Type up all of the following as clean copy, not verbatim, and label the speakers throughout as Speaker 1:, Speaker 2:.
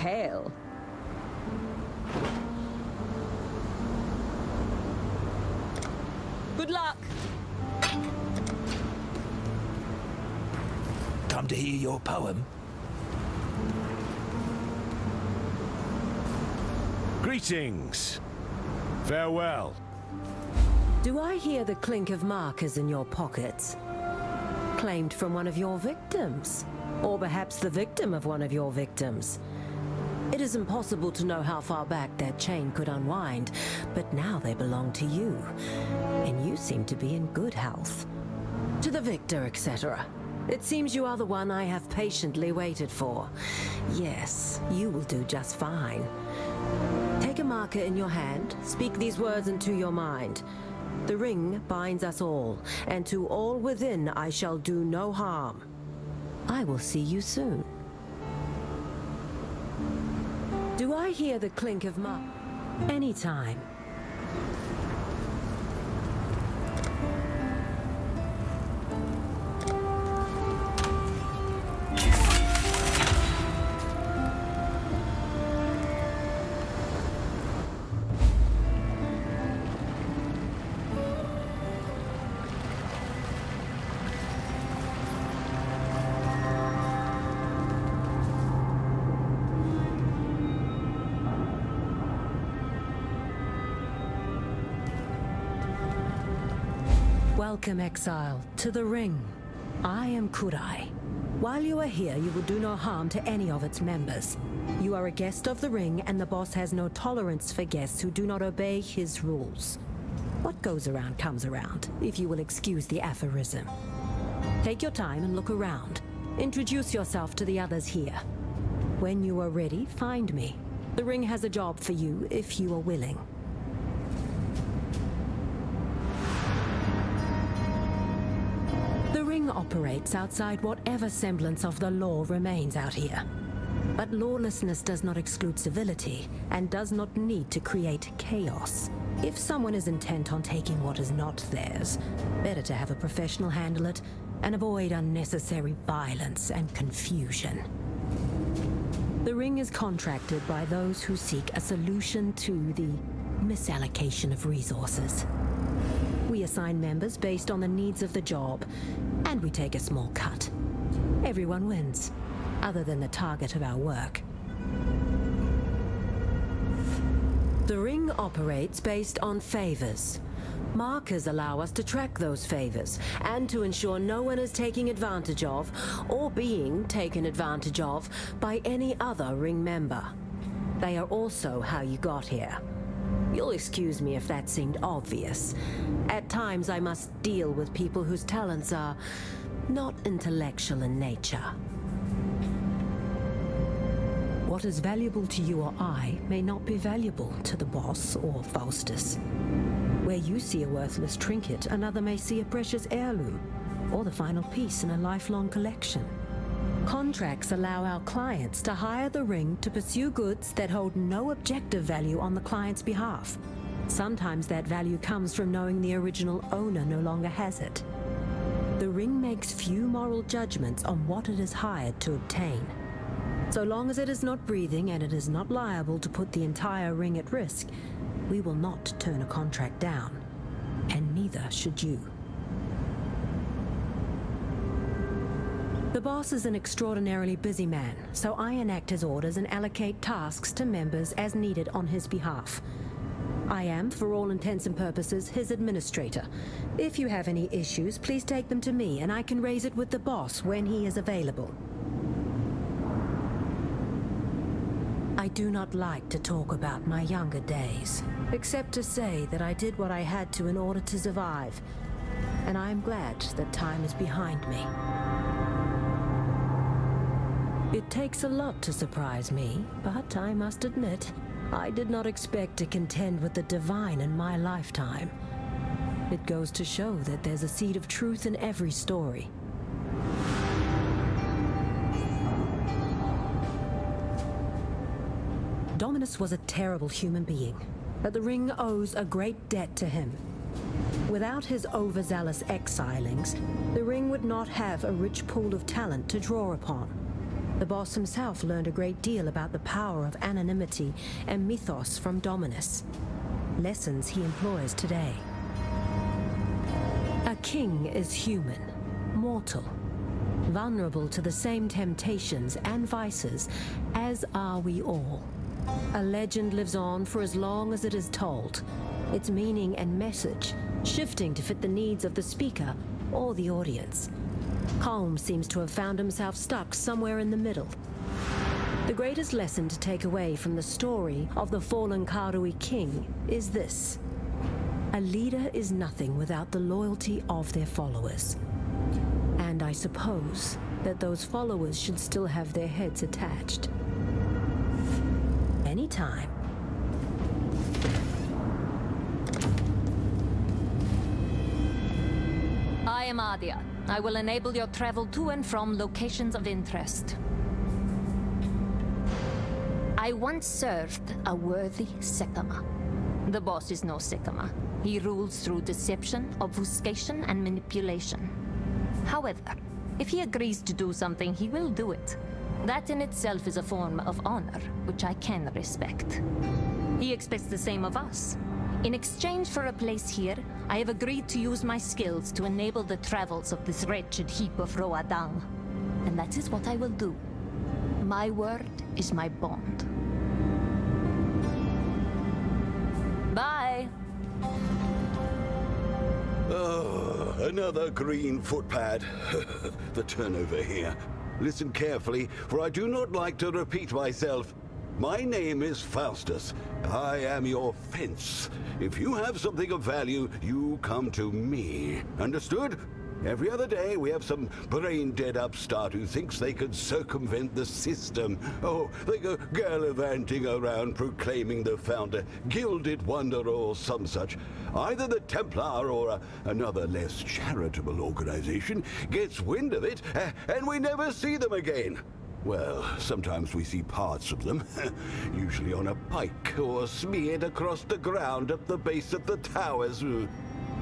Speaker 1: hail. Good luck!
Speaker 2: Come to hear your poem?
Speaker 3: Greetings. Farewell.
Speaker 4: Do I hear the clink of markers in your pockets? Claimed from one of your victims. Or perhaps the victim of one of your victims. It is impossible to know how far back that chain could unwind, but now they belong to you. And you seem to be in good health. To the victor, etc. It seems you are the one I have patiently waited for. Yes, you will do just fine. Take a marker in your hand, speak these words into your mind. The ring binds us all, and to all within I shall do no harm. I will see you soon. Do I hear the clink of anytime? Welcome, Exile, to the Ring. I am Kurai. While you are here, you will do no harm to any of its members. You are a guest of the Ring, and the boss has no tolerance for guests who do not obey his rules. What goes around comes around, if you will excuse the aphorism. Take your time and look around. Introduce yourself to the others here. When you are ready, find me. The Ring has a job for you, if you are willing. The Ring operates outside whatever semblance of the law remains out here. But lawlessness does not exclude civility, and does not need to create chaos. If someone is intent on taking what is not theirs, better to have a professional handle it, and avoid unnecessary violence and confusion. The Ring is contracted by those who seek a solution to the misallocation of resources. We assign members based on the needs of the job, and we take a small cut. Everyone wins, other than the target of our work. The Ring operates based on favors. Markers allow us to track those favors, and to ensure no one is taking advantage of, or being taken advantage of, by any other Ring member. They are also how you got here. You'll excuse me if that seemed obvious. At times I must deal with people whose talents are not intellectual in nature. What is valuable to you or I may not be valuable to the boss or Faustus. Where you see a worthless trinket, another may see a precious heirloom, or the final piece in a lifelong collection. Contracts allow our clients to hire the Ring to pursue goods that hold no objective value on the client's behalf. Sometimes that value comes from knowing the original owner no longer has it. The Ring makes few moral judgments on what it is hired to obtain. So long as it is not breathing and it is not liable to put the entire Ring at risk, we will not turn a contract down, and neither should you. The boss is an extraordinarily busy man, so I enact his orders and allocate tasks to members as needed on his behalf. I am, for all intents and purposes, his administrator. If you have any issues, please take them to me, and I can raise it with the boss when he is available. I do not like to talk about my younger days, except to say that I did what I had to in order to survive, and I am glad that time is behind me. It takes a lot to surprise me, but I must admit, I did not expect to contend with the divine in my lifetime. It goes to show that there's a seed of truth in every story. Dominus was a terrible human being, but the Ring owes a great debt to him. Without his overzealous exilings, the Ring would not have a rich pool of talent to draw upon. The boss himself learned a great deal about the power of anonymity and mythos from Dominus. Lessons he employs today. A king is human, mortal, vulnerable to the same temptations and vices as are we all. A legend lives on for as long as it is told, its meaning and message shifting to fit the needs of the speaker or the audience. Holmes seems to have found himself stuck somewhere in the middle. The greatest lesson to take away from the story of the fallen Karui king is this: a leader is nothing without the loyalty of their followers. And I suppose that those followers should still have their heads attached. Anytime.
Speaker 1: I am Adia. I will enable your travel to and from locations of interest. I once served a worthy Sekama. The boss is no Sekama. He rules through deception, obfuscation, and manipulation. However, if he agrees to do something, he will do it. That in itself is a form of honor, which I can respect. He expects the same of us. In exchange for a place here, I have agreed to use my skills to enable the travels of this wretched heap of Roadang. And that is what I will do. My word is my bond. Bye!
Speaker 5: Oh, another green footpad. The turnover here. Listen carefully, for I do not like to repeat myself. My name is Faustus. I am your fence. If you have something of value, you come to me. Understood? Every other day we have some brain-dead upstart who thinks they could circumvent the system. Oh, they go gallivanting around proclaiming the founder, gilded wonder or some such. Either the Templar or another less charitable organization gets wind of it, and we never see them again. Well, sometimes we see parts of them, usually on a pike or smeared across the ground at the base of the towers.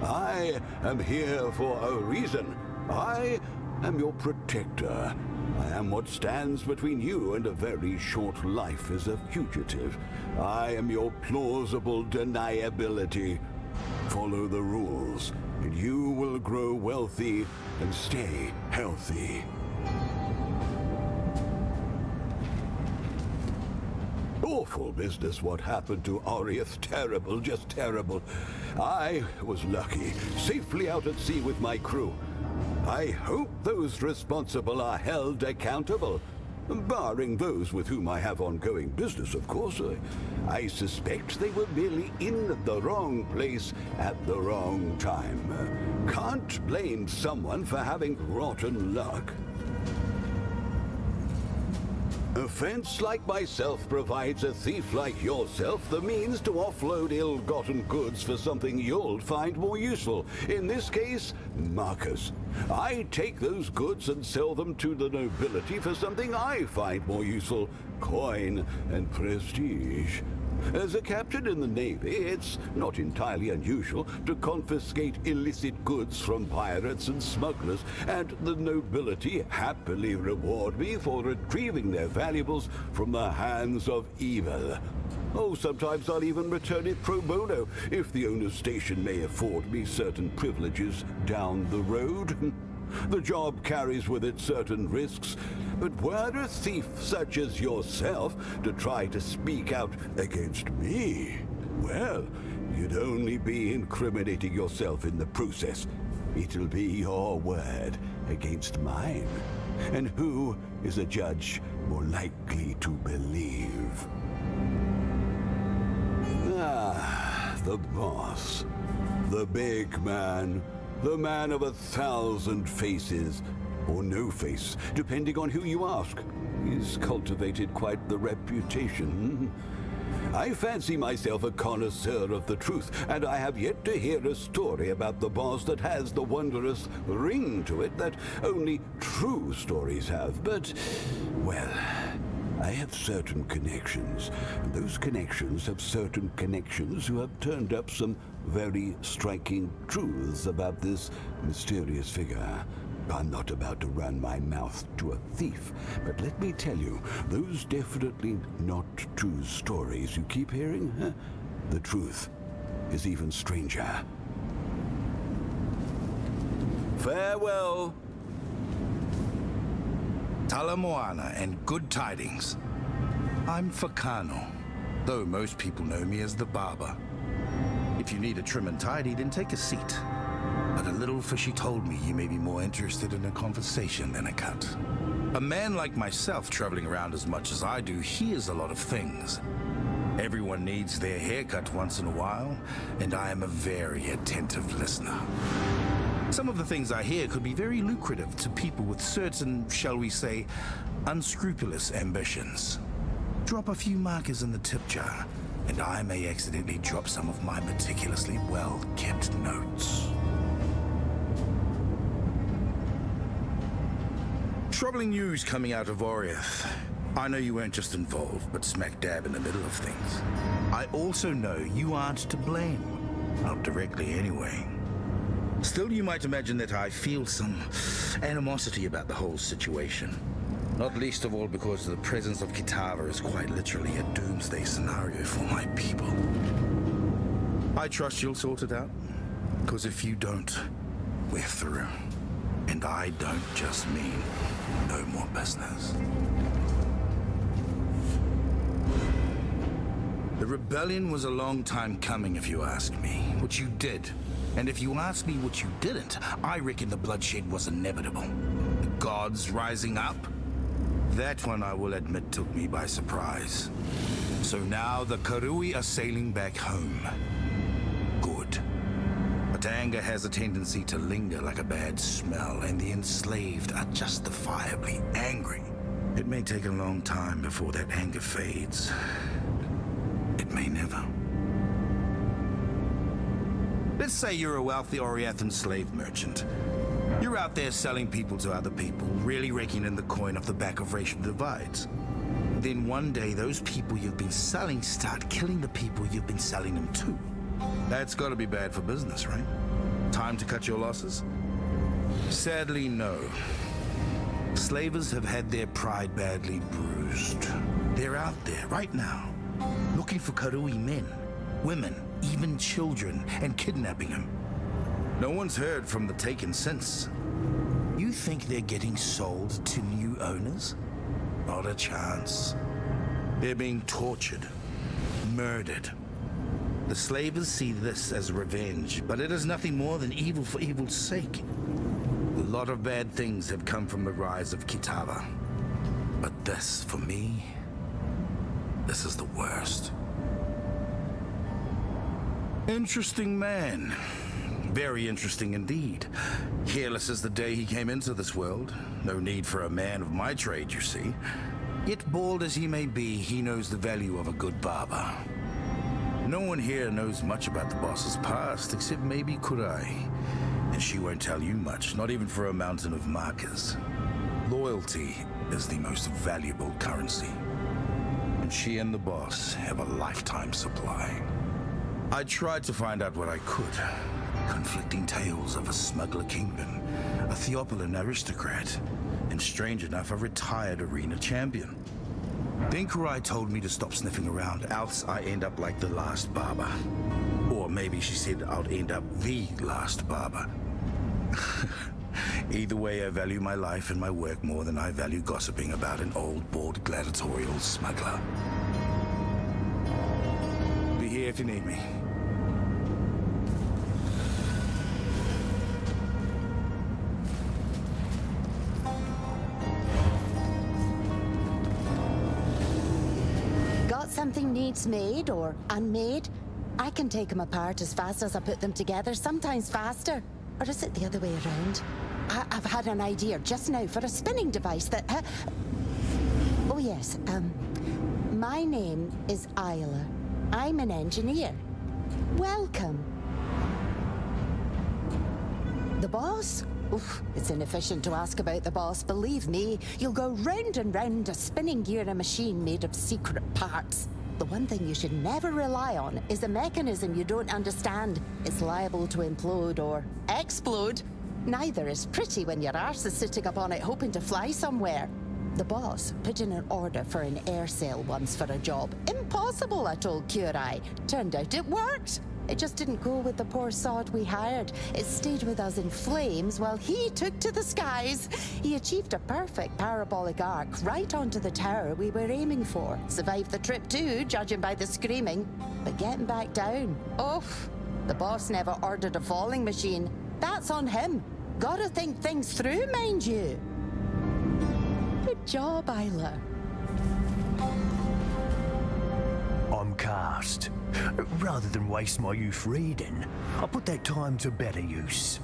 Speaker 5: I am here for a reason. I am your protector. I am what stands between you and a very short life as a fugitive. I am your plausible deniability. Follow the rules, and you will grow wealthy and stay healthy. Awful business what happened to Oriath. Terrible, just terrible. I was lucky, safely out at sea with my crew. I hope those responsible are held accountable. Barring those with whom I have ongoing business, of course. I suspect they were merely in the wrong place at the wrong time. Can't blame someone for having rotten luck. A fence like myself provides a thief like yourself the means to offload ill-gotten goods for something you'll find more useful. In this case, Marcus. I take those goods and sell them to the nobility for something I find more useful: coin and prestige. As a captain in the Navy, it's not entirely unusual to confiscate illicit goods from pirates and smugglers, and the nobility happily reward me for retrieving their valuables from the hands of evil. Oh, sometimes I'll even return it pro bono, if the owner's station may afford me certain privileges down the road. The job carries with it certain risks, but were a thief such as yourself to try to speak out against me, well, you'd only be incriminating yourself in the process. It'll be your word against mine. And who is a judge more likely to believe? Ah, the boss. The big man. The man of 1,000 faces, or no face, depending on who you ask. He's cultivated quite the reputation. I fancy myself a connoisseur of the truth, and I have yet to hear a story about the boss that has the wondrous ring to it that only true stories have. But, well, I have certain connections, and those connections have certain connections who have turned up some very striking truths about this mysterious figure. I'm not about to run my mouth to a thief, but let me tell you, those definitely not true stories you keep hearing, huh? The truth is even stranger. Farewell.
Speaker 6: Talamoana and good tidings. I'm Fakano, though most people know me as the Barber. If you need a trim and tidy, then take a seat. But a little fishy told me you may be more interested in a conversation than a cut. A man like myself, traveling around as much as I do, hears a lot of things. Everyone needs their haircut once in a while, and I am a very attentive listener. Some of the things I hear could be very lucrative to people with certain, shall we say, unscrupulous ambitions. Drop a few markers in the tip jar, and I may accidentally drop some of my meticulously well-kept notes. Troubling news coming out of Oriath. I know you weren't just involved, but smack dab in the middle of things. I also know you aren't to blame. Not directly, anyway. Still, you might imagine that I feel some animosity about the whole situation. Not least of all because the presence of Kitava is quite literally a doomsday scenario for my people. I trust you'll sort it out, because if you don't, we're through. And I don't just mean no more business. The rebellion was a long time coming, if you ask me. What you did. And if you ask me what you didn't, I reckon the bloodshed was inevitable. The gods rising up? That one, I will admit, took me by surprise. So now the Karui are sailing back home. Good. But anger has a tendency to linger like a bad smell, and the enslaved are justifiably angry. It may take a long time before that anger fades. It may never. Let's say you're a wealthy Oriathan slave merchant. You're out there selling people to other people, really raking in the coin off the back of racial divides. Then one day, those people you've been selling start killing the people you've been selling them to. That's gotta be bad for business, right? Time to cut your losses? Sadly, no. Slavers have had their pride badly bruised. They're out there, right now, looking for Karui men, women, even children, and kidnapping them. No one's heard from the Taken since. You think they're getting sold to new owners? Not a chance. They're being tortured, murdered. The slavers see this as revenge, but it is nothing more than evil for evil's sake. A lot of bad things have come from the rise of Kitava. But this, for me, this is the worst. Interesting man. Very interesting indeed. Careless as the day he came into this world. No need for a man of my trade, you see. Yet bald as he may be, he knows the value of a good barber. No one here knows much about the boss's past, except maybe Kurai. And she won't tell you much, not even for a mountain of markers. Loyalty is the most valuable currency. And she and the boss have a lifetime supply. I tried to find out what I could. Conflicting tales of a smuggler kingpin, a Theopolan aristocrat, and strange enough, a retired arena champion. Then Kurai told me to stop sniffing around, else I end up like the last barber. Or maybe she said I'll end up the last barber. Either way, I value my life and my work more than I value gossiping about an old, bald gladiatorial smuggler. Be here if you need me.
Speaker 7: Something needs made or unmade, I can take them apart as fast as I put them together, sometimes faster. Or is it the other way around? I've had an idea just now for a spinning device that... Oh yes, my name is Isla. I'm an engineer. Welcome. The boss? Oof, it's inefficient to ask about the boss. Believe me, you'll go round and round a spinning gear in a machine made of secret parts. The one thing you should never rely on is a mechanism you don't understand. It's liable to implode or explode. Neither is pretty when your arse is sitting up on it hoping to fly somewhere. The boss put in an order for an air sail once for a job. Impossible, I told Curai. Turned out it worked. It just didn't go with the poor sod we hired. It stayed with us in flames while he took to the skies. He achieved a perfect parabolic arc right onto the tower we were aiming for. Survived the trip too, judging by the screaming. But getting back down, the boss never ordered a falling machine. That's on him. Gotta think things through, mind you. Good job, Isla.
Speaker 2: I'm cast. Rather than waste my youth reading, I put that time to better use.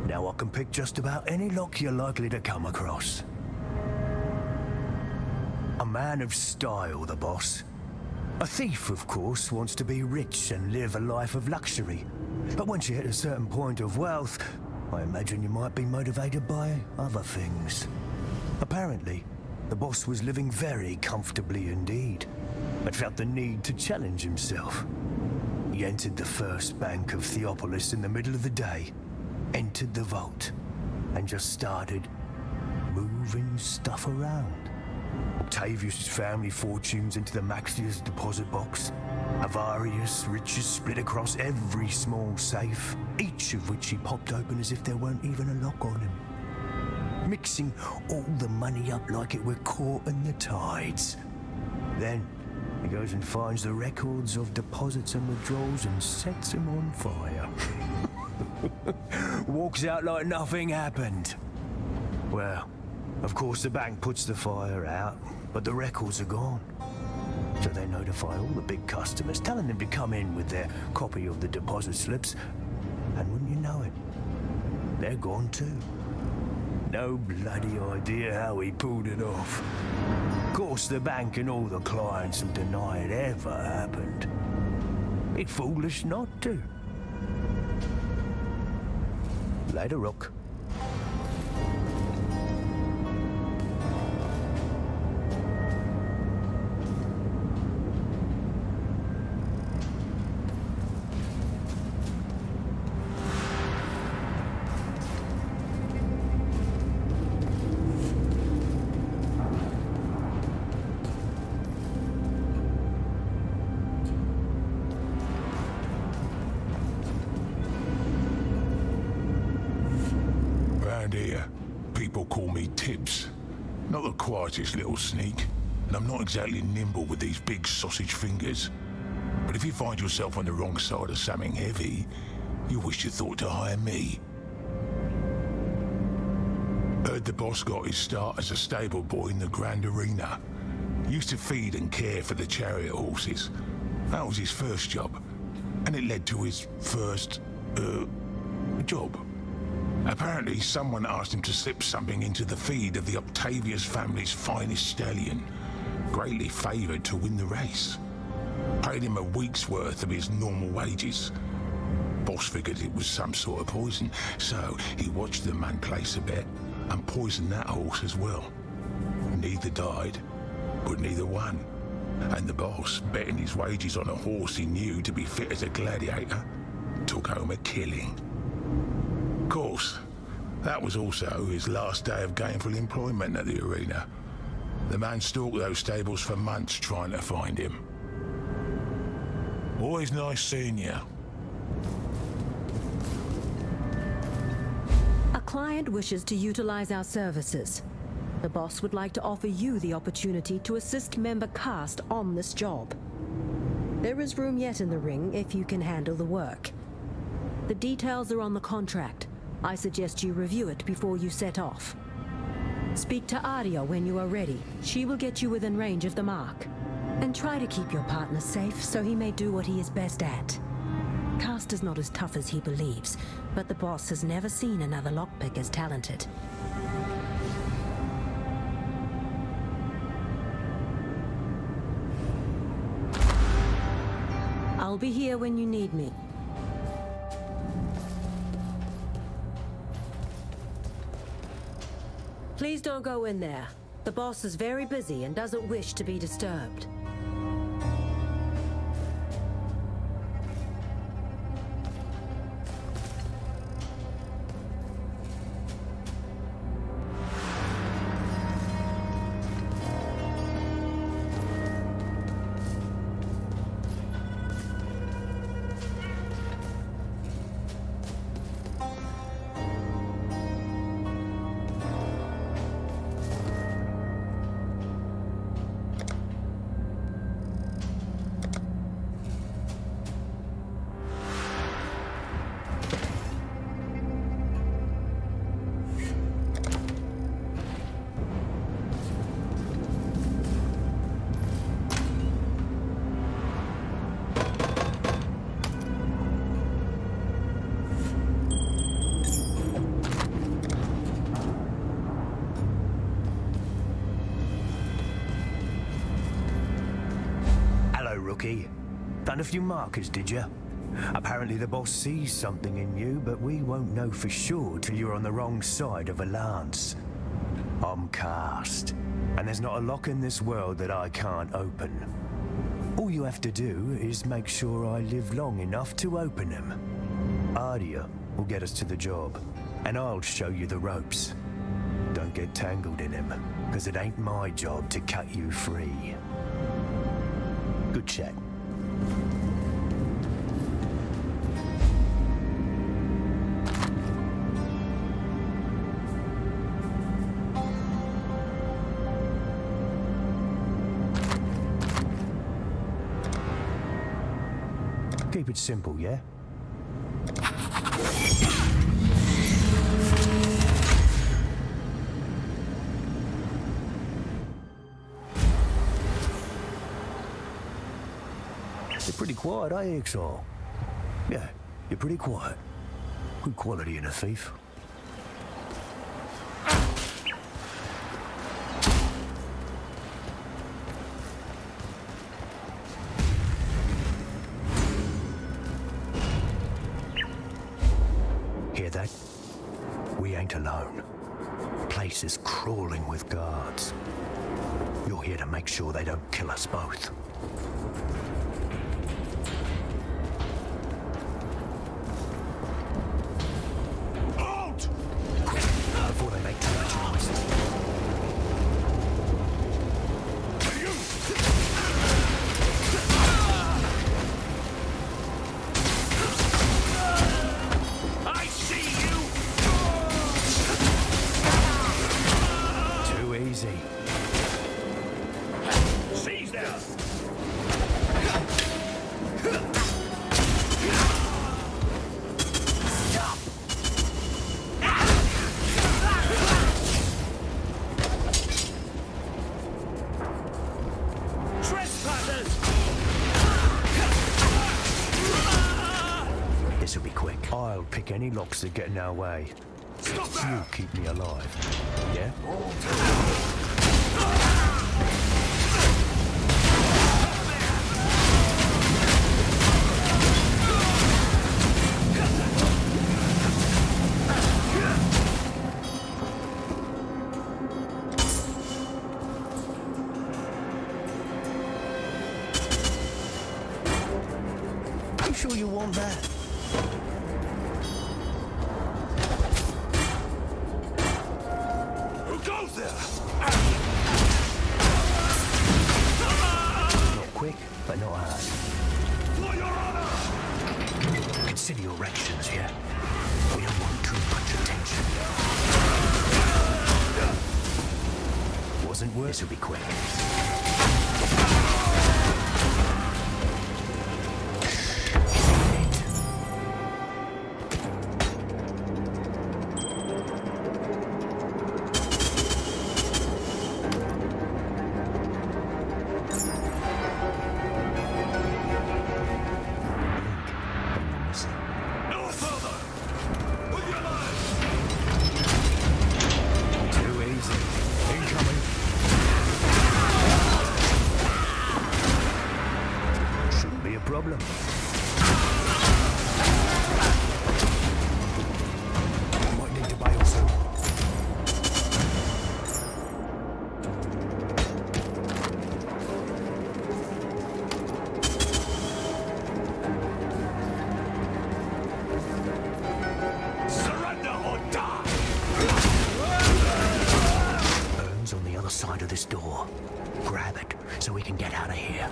Speaker 2: Now I can pick just about any lock you're likely to come across. A man of style, the boss. A thief, of course, wants to be rich and live a life of luxury. But once you hit a certain point of wealth, I imagine you might be motivated by other things. Apparently, the boss was living very comfortably indeed, but felt the need to challenge himself. He entered the first bank of Theopolis in the middle of the day, entered the vault, and just started moving stuff around. Octavius' family fortunes into the Maxia's deposit box. Avarius riches split across every small safe, each of which he popped open as if there weren't even a lock on him. Mixing all the money up like it were caught in the tides. Then he goes and finds the records of deposits and withdrawals and sets them on fire. Walks out like nothing happened. Well, of course the bank puts the fire out, but the records are gone. So they notify all the big customers, telling them to come in with their copy of the deposit slips, and wouldn't you know it, they're gone too. No bloody idea how he pulled it off. Of course, the bank and all the clients will deny it ever happened. It's foolish not to. Later, Rook.
Speaker 8: Not the quietest little sneak, and I'm not exactly nimble with these big sausage fingers. But if you find yourself on the wrong side of something heavy, you wish you thought to hire me. Heard the boss got his start as a stable boy in the Grand Arena. Used to feed and care for the chariot horses. That was his first job, and it led to his first, job. Apparently, someone asked him to slip something into the feed of the Octavius family's finest stallion, greatly favoured to win the race. Paid him a week's worth of his normal wages. Boss figured it was some sort of poison, so he watched the man place a bet and poisoned that horse as well. Neither died, but neither won. And the boss, betting his wages on a horse he knew to be fit as a gladiator, took home a killing. Of course, that was also his last day of gainful employment at the arena. The man stalked those stables for months trying to find him. Always nice seeing you.
Speaker 4: A client wishes to utilize our services. The boss would like to offer you the opportunity to assist member cast on this job. There is room yet in the ring if you can handle the work. The details are on the contract. I suggest you review it before you set off. Speak to Aria when you are ready. She will get you within range of the mark. And try to keep your partner safe so he may do what he is best at. Cast is not as tough as he believes, but the boss has never seen another lockpick as talented. I'll be here when you need me. Please don't go in there. The boss is very busy and doesn't wish to be disturbed.
Speaker 2: rookie. Found a few markers, did you? Apparently the boss sees something in you, but we won't know for sure till you're on the wrong side of a lance. I'm cast, and there's not a lock in this world that I can't open. All you have to do is make sure I live long enough to open them. Ardia will get us to the job, and I'll show you the ropes. Don't get tangled in him, because it ain't my job to cut you free. Good chat. Keep it simple, yeah? You're pretty quiet, eh, Exile? Yeah, you're pretty quiet. Good quality in a thief. Hear that? We ain't alone. Place is crawling with guards. You're here to make sure they don't kill us both.
Speaker 8: Halt!
Speaker 2: Quick, before they make too much noise.
Speaker 3: I see you!
Speaker 2: Too easy.
Speaker 3: Seize them! Trespassers!
Speaker 2: This'll be quick. I'll pick any locks that get in our way.
Speaker 3: Stop
Speaker 2: You
Speaker 3: there!
Speaker 2: keep me alive. Yeah? You sure you want that?
Speaker 3: Who goes there?
Speaker 2: Not quick, but not hard.
Speaker 3: For your honor!
Speaker 2: Consider your actions, yeah? We don't want too much attention. Wasn't worth. This'll be quick.
Speaker 3: No further! With your lives!
Speaker 2: Too easy. Incoming. Shouldn't be a problem. Might need to bail soon.
Speaker 3: Surrender or die!
Speaker 2: Burns on the other side of this door. Grab it so we can get out of here.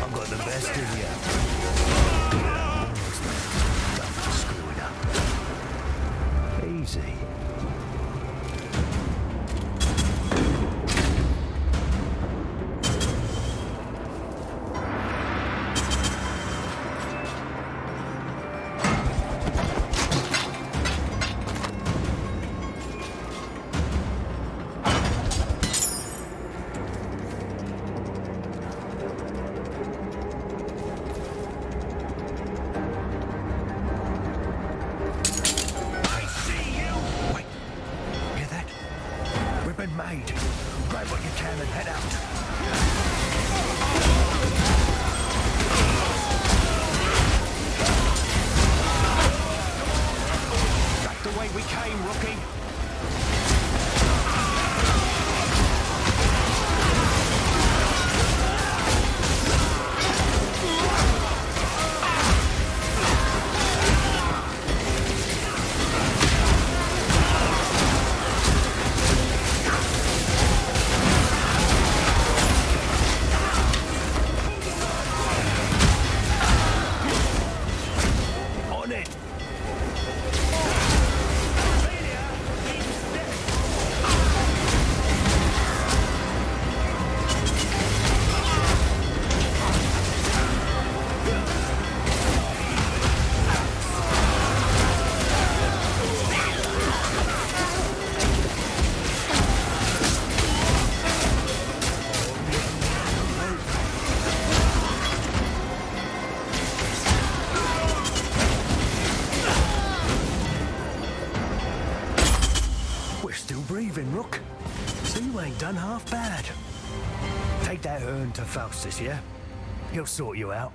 Speaker 2: I've got the best of you. Almost there. Don't screw it up. Easy. Wait. Hear that? We've been made. Grab what you can and head out. then, Rook. So you ain't done half bad. Take that urn to Faustus, yeah? He'll sort you out.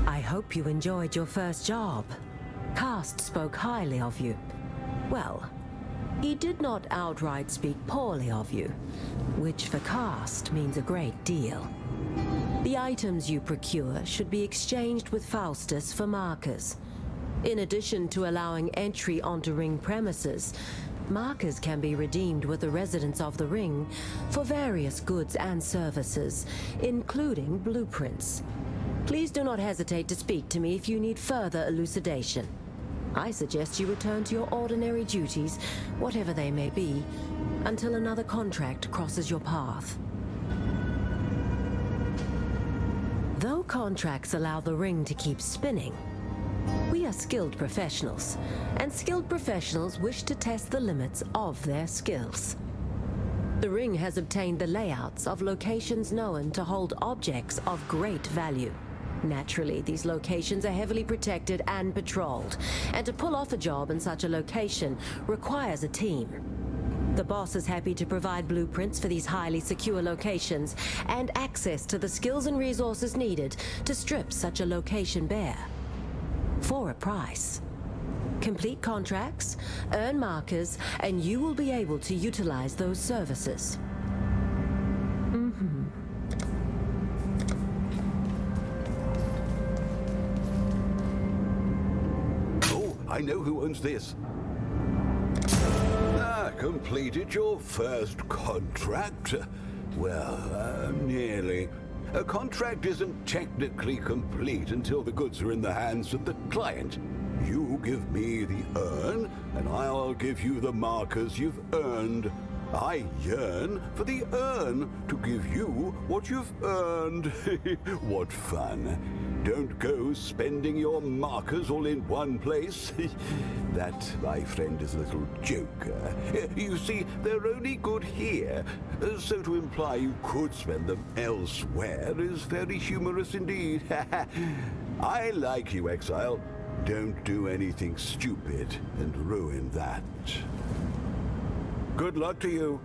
Speaker 4: I hope you enjoyed your first job. Cast spoke highly of you. Well, he did not outright speak poorly of you, which for Cast means a great deal. The items you procure should be exchanged with Faustus for markers. In addition to allowing entry onto Ring premises, markers can be redeemed with the residents of the Ring for various goods and services, including blueprints. Please do not hesitate to speak to me if you need further elucidation. I suggest you return to your ordinary duties, whatever they may be, until another contract crosses your path. Though contracts allow the Ring to keep spinning, we are skilled professionals, and skilled professionals wish to test the limits of their skills. The Ring has obtained the layouts of locations known to hold objects of great value. Naturally, these locations are heavily protected and patrolled, and to pull off a job in such a location requires a team. The boss is happy to provide blueprints for these highly secure locations and access to the skills and resources needed to strip such a location bare. For a price. Complete contracts, earn markers, and you will be able to utilize those services.
Speaker 5: I know who owns this. Completed your first contract? Well, nearly. A contract isn't technically complete until the goods are in the hands of the client. You give me the urn, and I'll give you the markers you've earned. I yearn for the urn to give you what you've earned. What fun. Don't go spending your markers all in one place. That, my friend, is a little joke. You see, they're only good here, so to imply you could spend them elsewhere is very humorous indeed. I like you, Exile. Don't do anything stupid and ruin that. Good luck to you.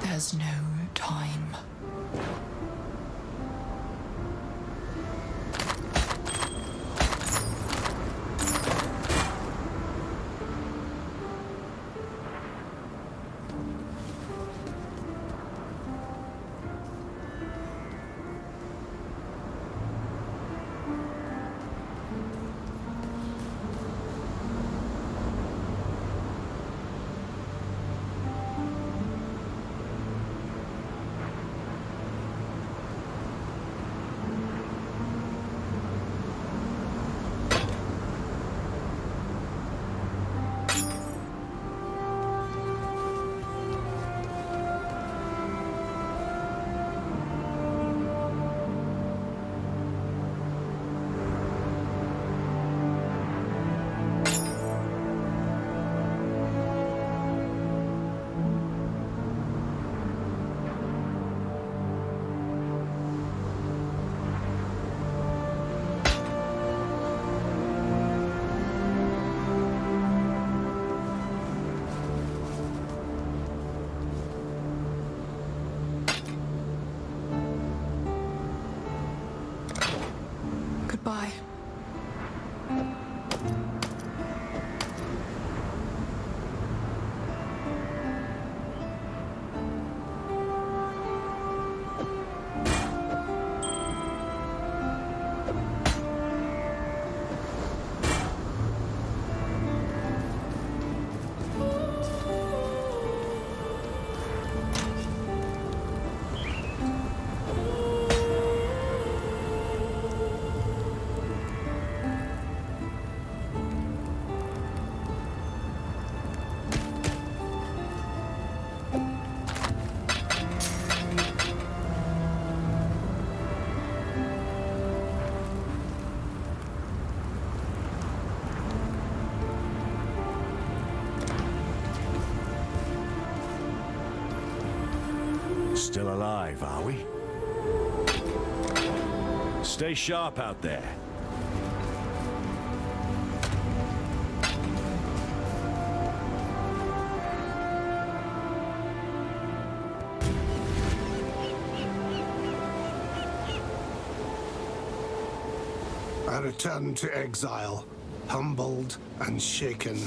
Speaker 9: There's no time. Goodbye.
Speaker 3: Still alive, are we? Stay sharp out there.
Speaker 10: I returned to Exile, humbled and shaken.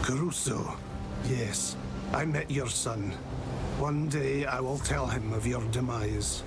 Speaker 10: Caruso. Yes, I met your son. One day I will tell him of your demise.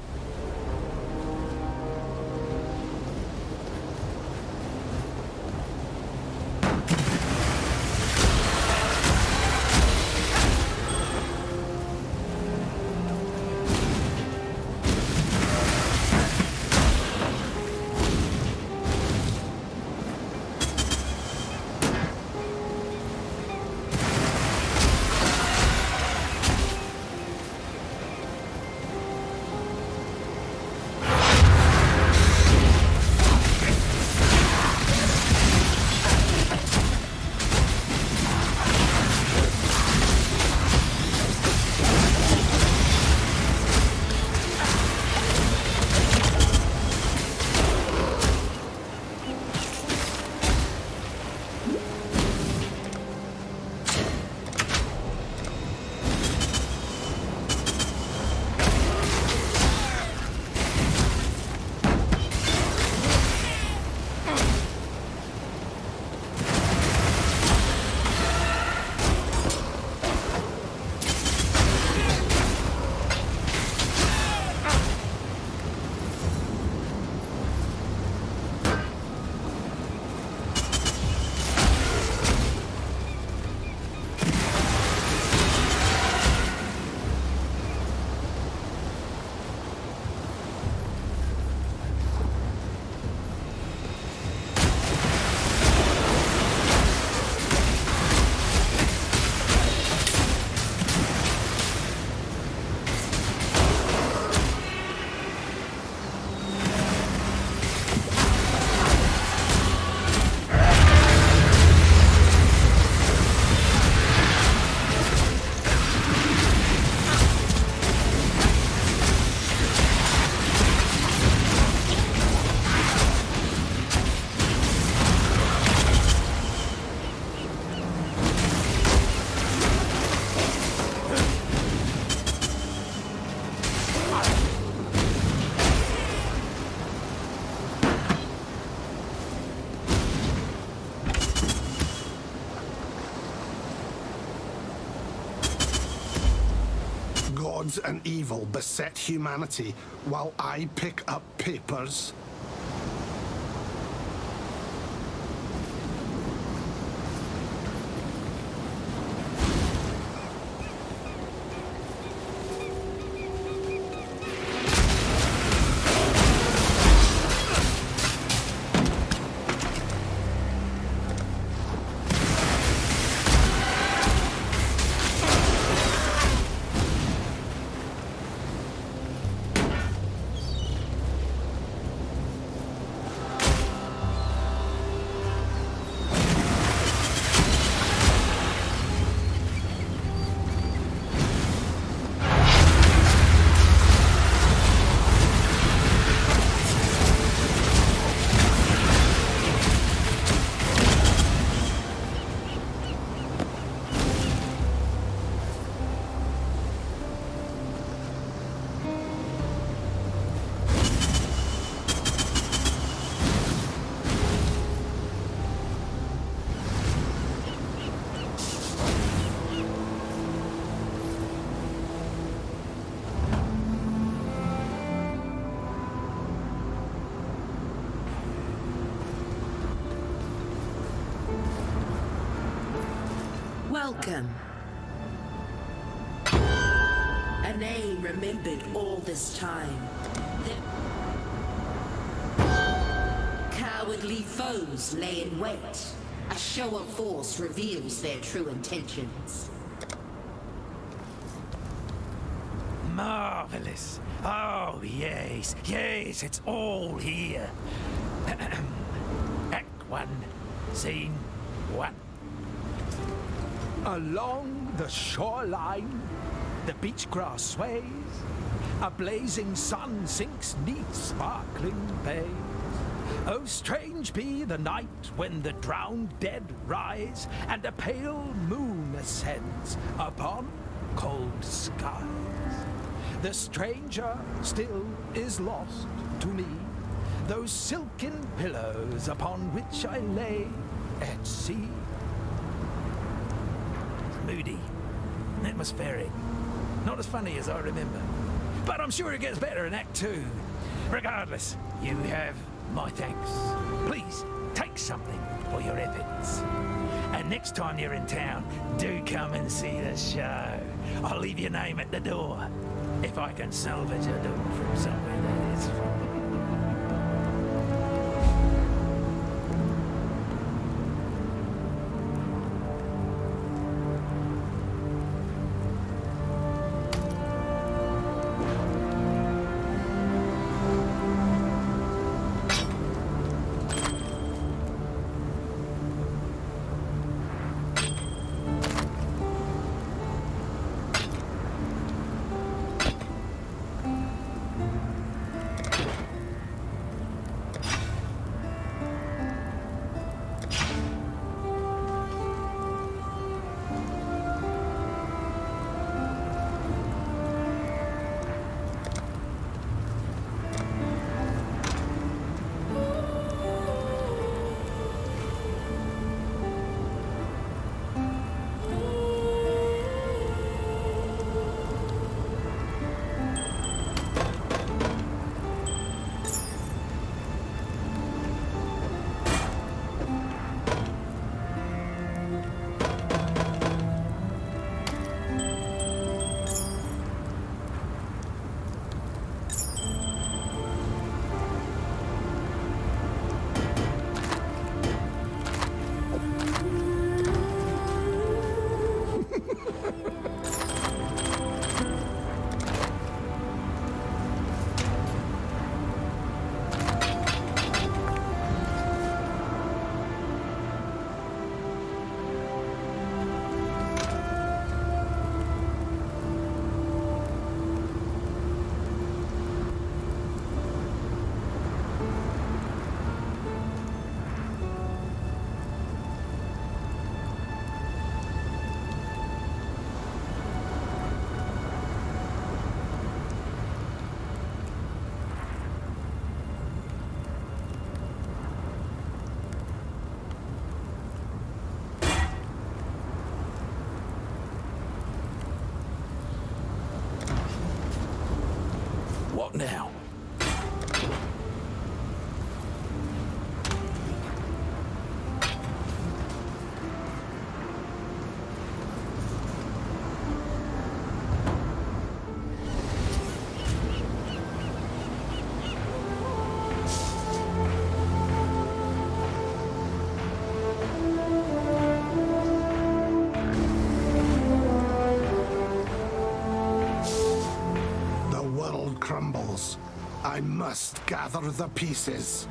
Speaker 10: Gods and evil beset humanity while I pick up papers.
Speaker 11: Welcome. A name remembered all this time. Cowardly foes lay in wait. A show of force reveals their true intentions.
Speaker 12: Marvelous. Oh, yes, yes, it's all here. Act 1, Scene 1. Along the shoreline, the beach grass sways, a blazing sun sinks 'neath sparkling bays. Oh, strange be the night when the drowned dead rise, and a pale moon ascends upon cold skies. The stranger still is lost to me, those silken pillows upon which I lay at sea. moody, atmospheric. Not as funny as I remember. But I'm sure it gets better in Act 2. Regardless, you have my thanks. Please, take something for your efforts. And next time you're in town, do come and see the show. I'll leave your name at the door. If I can salvage a door from somewhere, that is. What now?
Speaker 10: Crumbles. I must gather the pieces.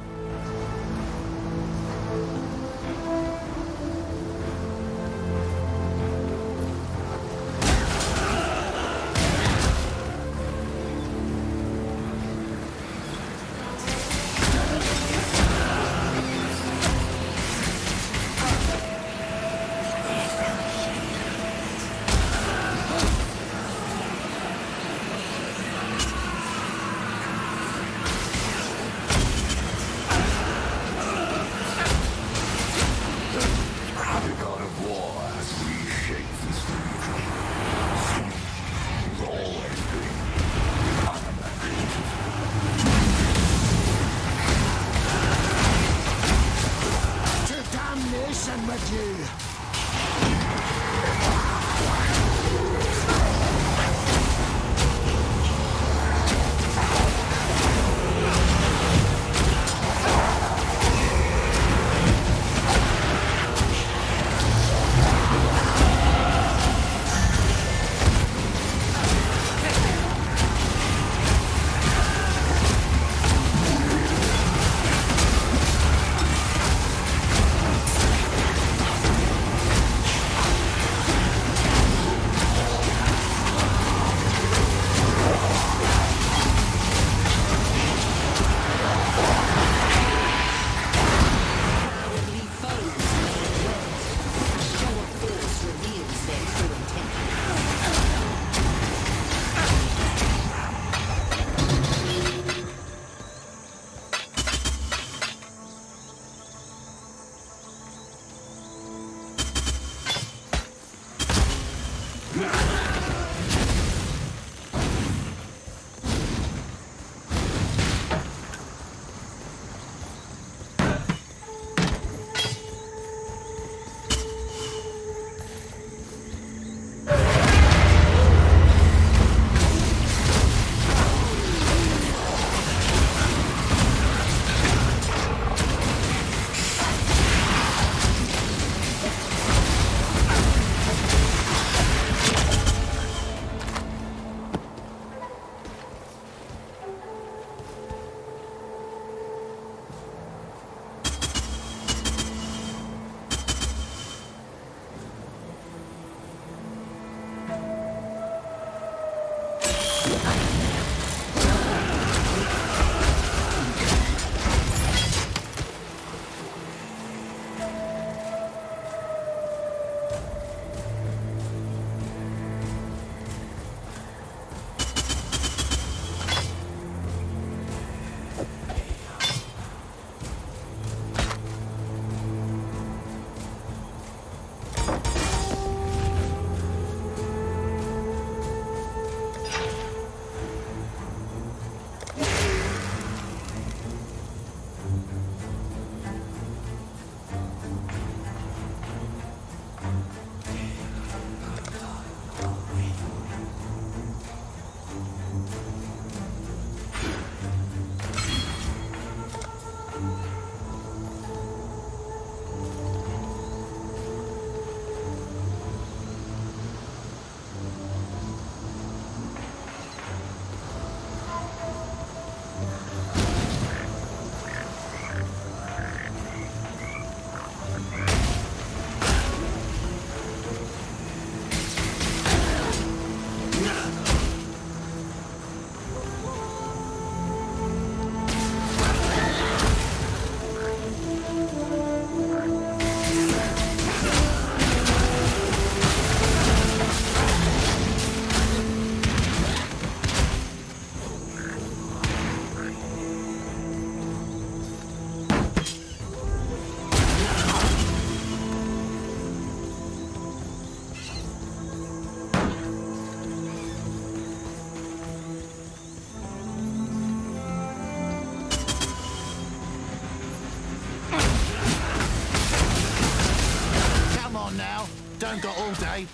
Speaker 6: don't got all day.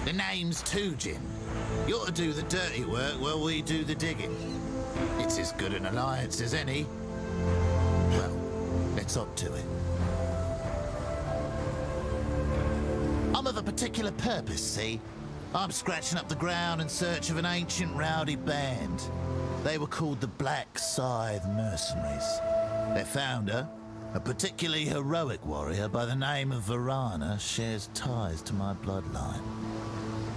Speaker 6: The name's Toojin. You ought to do the dirty work while we do the digging. It's as good an alliance as any. Well, let's up to it. I'm of a particular purpose, see? I'm scratching up the ground in search of an ancient rowdy band. They were called the Black Scythe Mercenaries. Their founder, a particularly heroic warrior by the name of Varana, shares ties to my bloodline.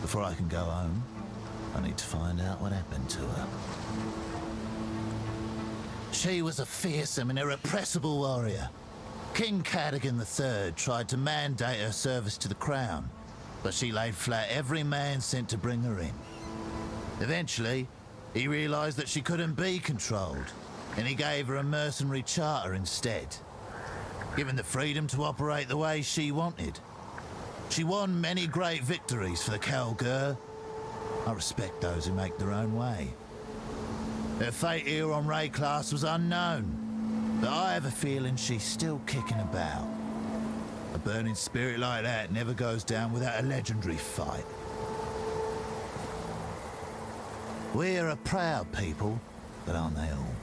Speaker 6: Before I can go home, I need to find out what happened to her. She was a fearsome and irrepressible warrior. King Cadogan III tried to mandate her service to the crown, but she laid flat every man sent to bring her in. Eventually, he realized that she couldn't be controlled, and he gave her a mercenary charter instead, given the freedom to operate the way she wanted. She won many great victories for the Kalgur. I respect those who make their own way. Her fate here on Rayclass was unknown, but I have a feeling she's still kicking about. A burning spirit like that never goes down without a legendary fight. We're a proud people, but aren't they all?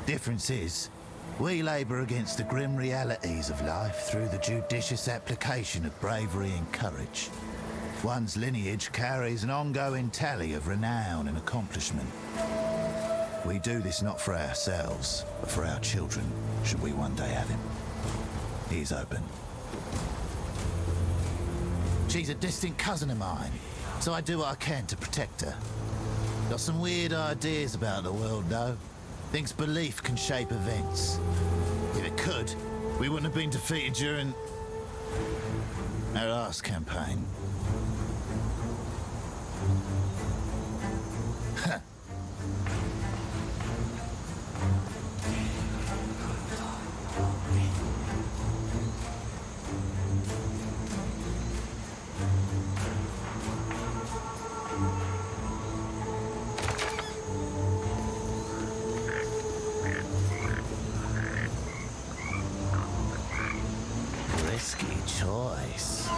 Speaker 6: Difference is, we labour against the grim realities of life through the judicious application of bravery and courage. One's lineage carries an ongoing tally of renown and accomplishment. We do this not for ourselves, but for our children, should we one day have him. He's open. She's a distant cousin of mine, so I do what I can to protect her. Got some weird ideas about the world, though. Thinks belief can shape events. If it could, we wouldn't have been defeated during our last campaign. Huh. Risky choice.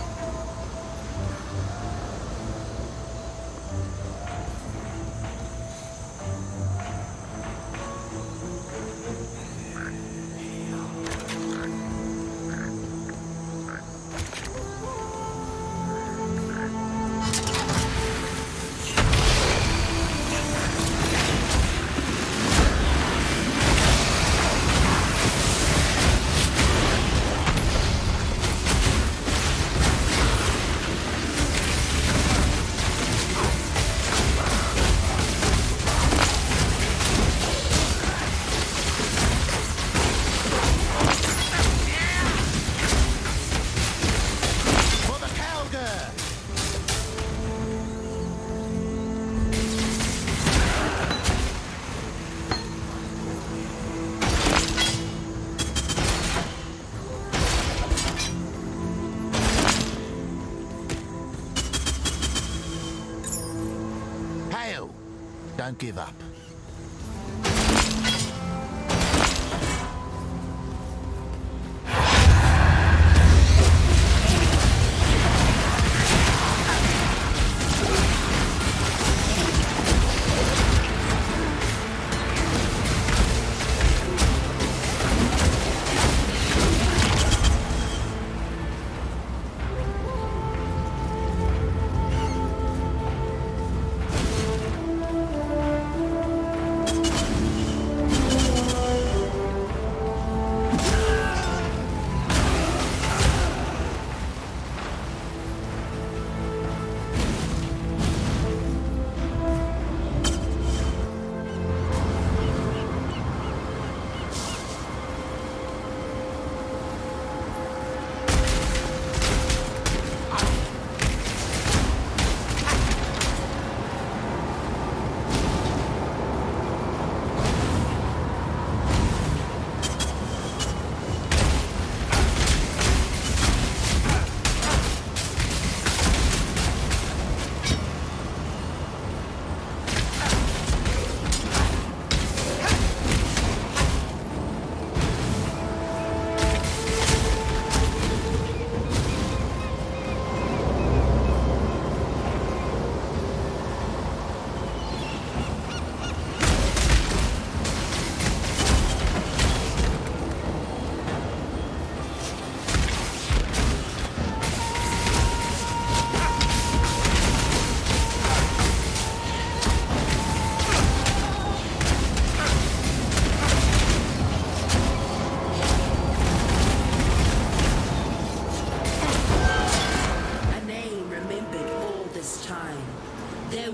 Speaker 6: Don't give up.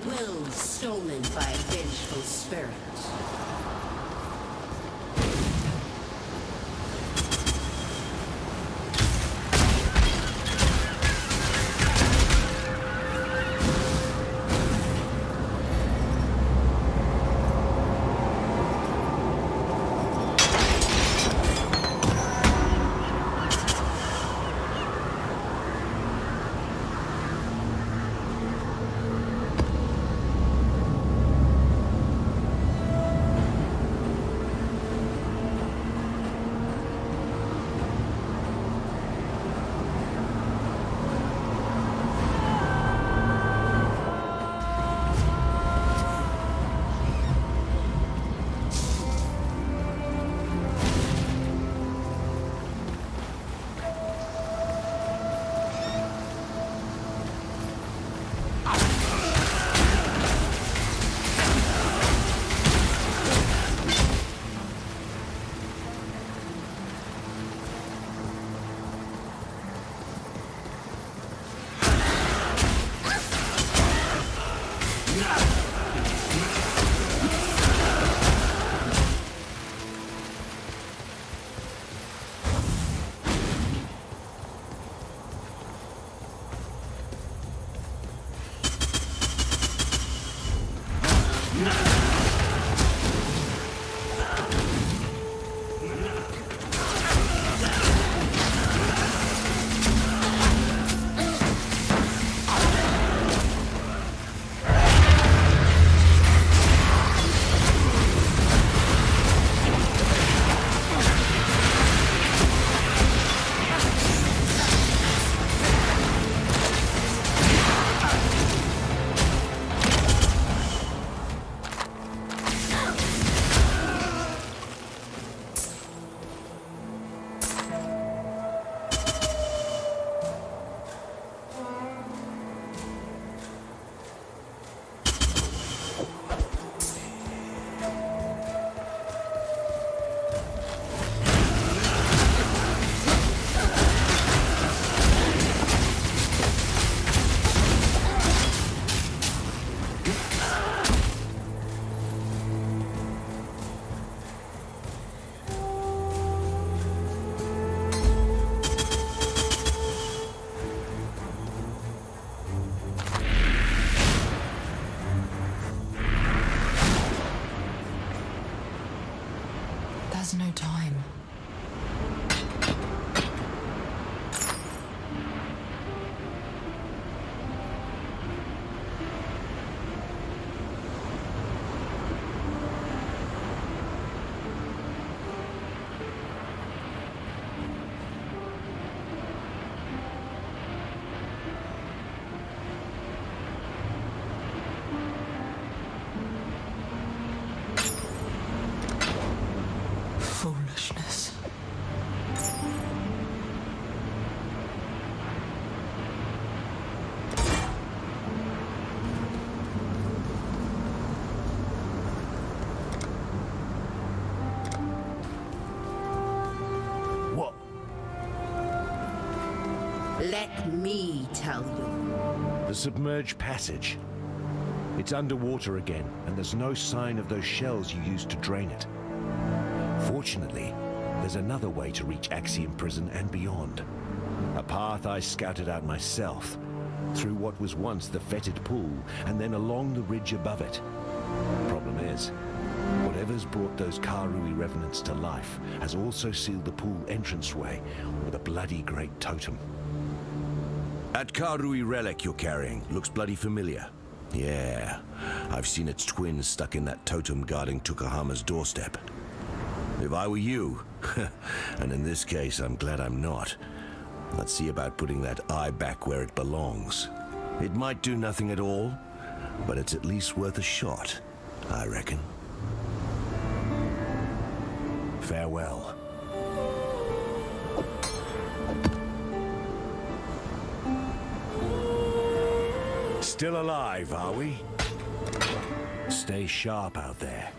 Speaker 11: will stolen by a vengeful spirit.
Speaker 9: There's no time. Foolishness.
Speaker 2: What?
Speaker 11: Let me tell you.
Speaker 3: The submerged passage. It's underwater again, and there's no sign of those shells you used to drain it. Fortunately, there's another way to reach Axiom Prison and beyond. A path I scouted out myself, through what was once the fetid pool, and then along the ridge above it. Problem is, whatever's brought those Karui revenants to life has also sealed the pool entranceway with a bloody great totem.
Speaker 13: That Karui relic you're carrying looks bloody familiar. Yeah, I've seen its twin stuck in that totem guarding Tukahama's doorstep. If I were you, and in this case I'm glad I'm not, let's see about putting that eye back where it belongs. It might do nothing at all, but it's at least worth a shot, I reckon.
Speaker 3: Farewell. Still alive, are we? Stay sharp out there.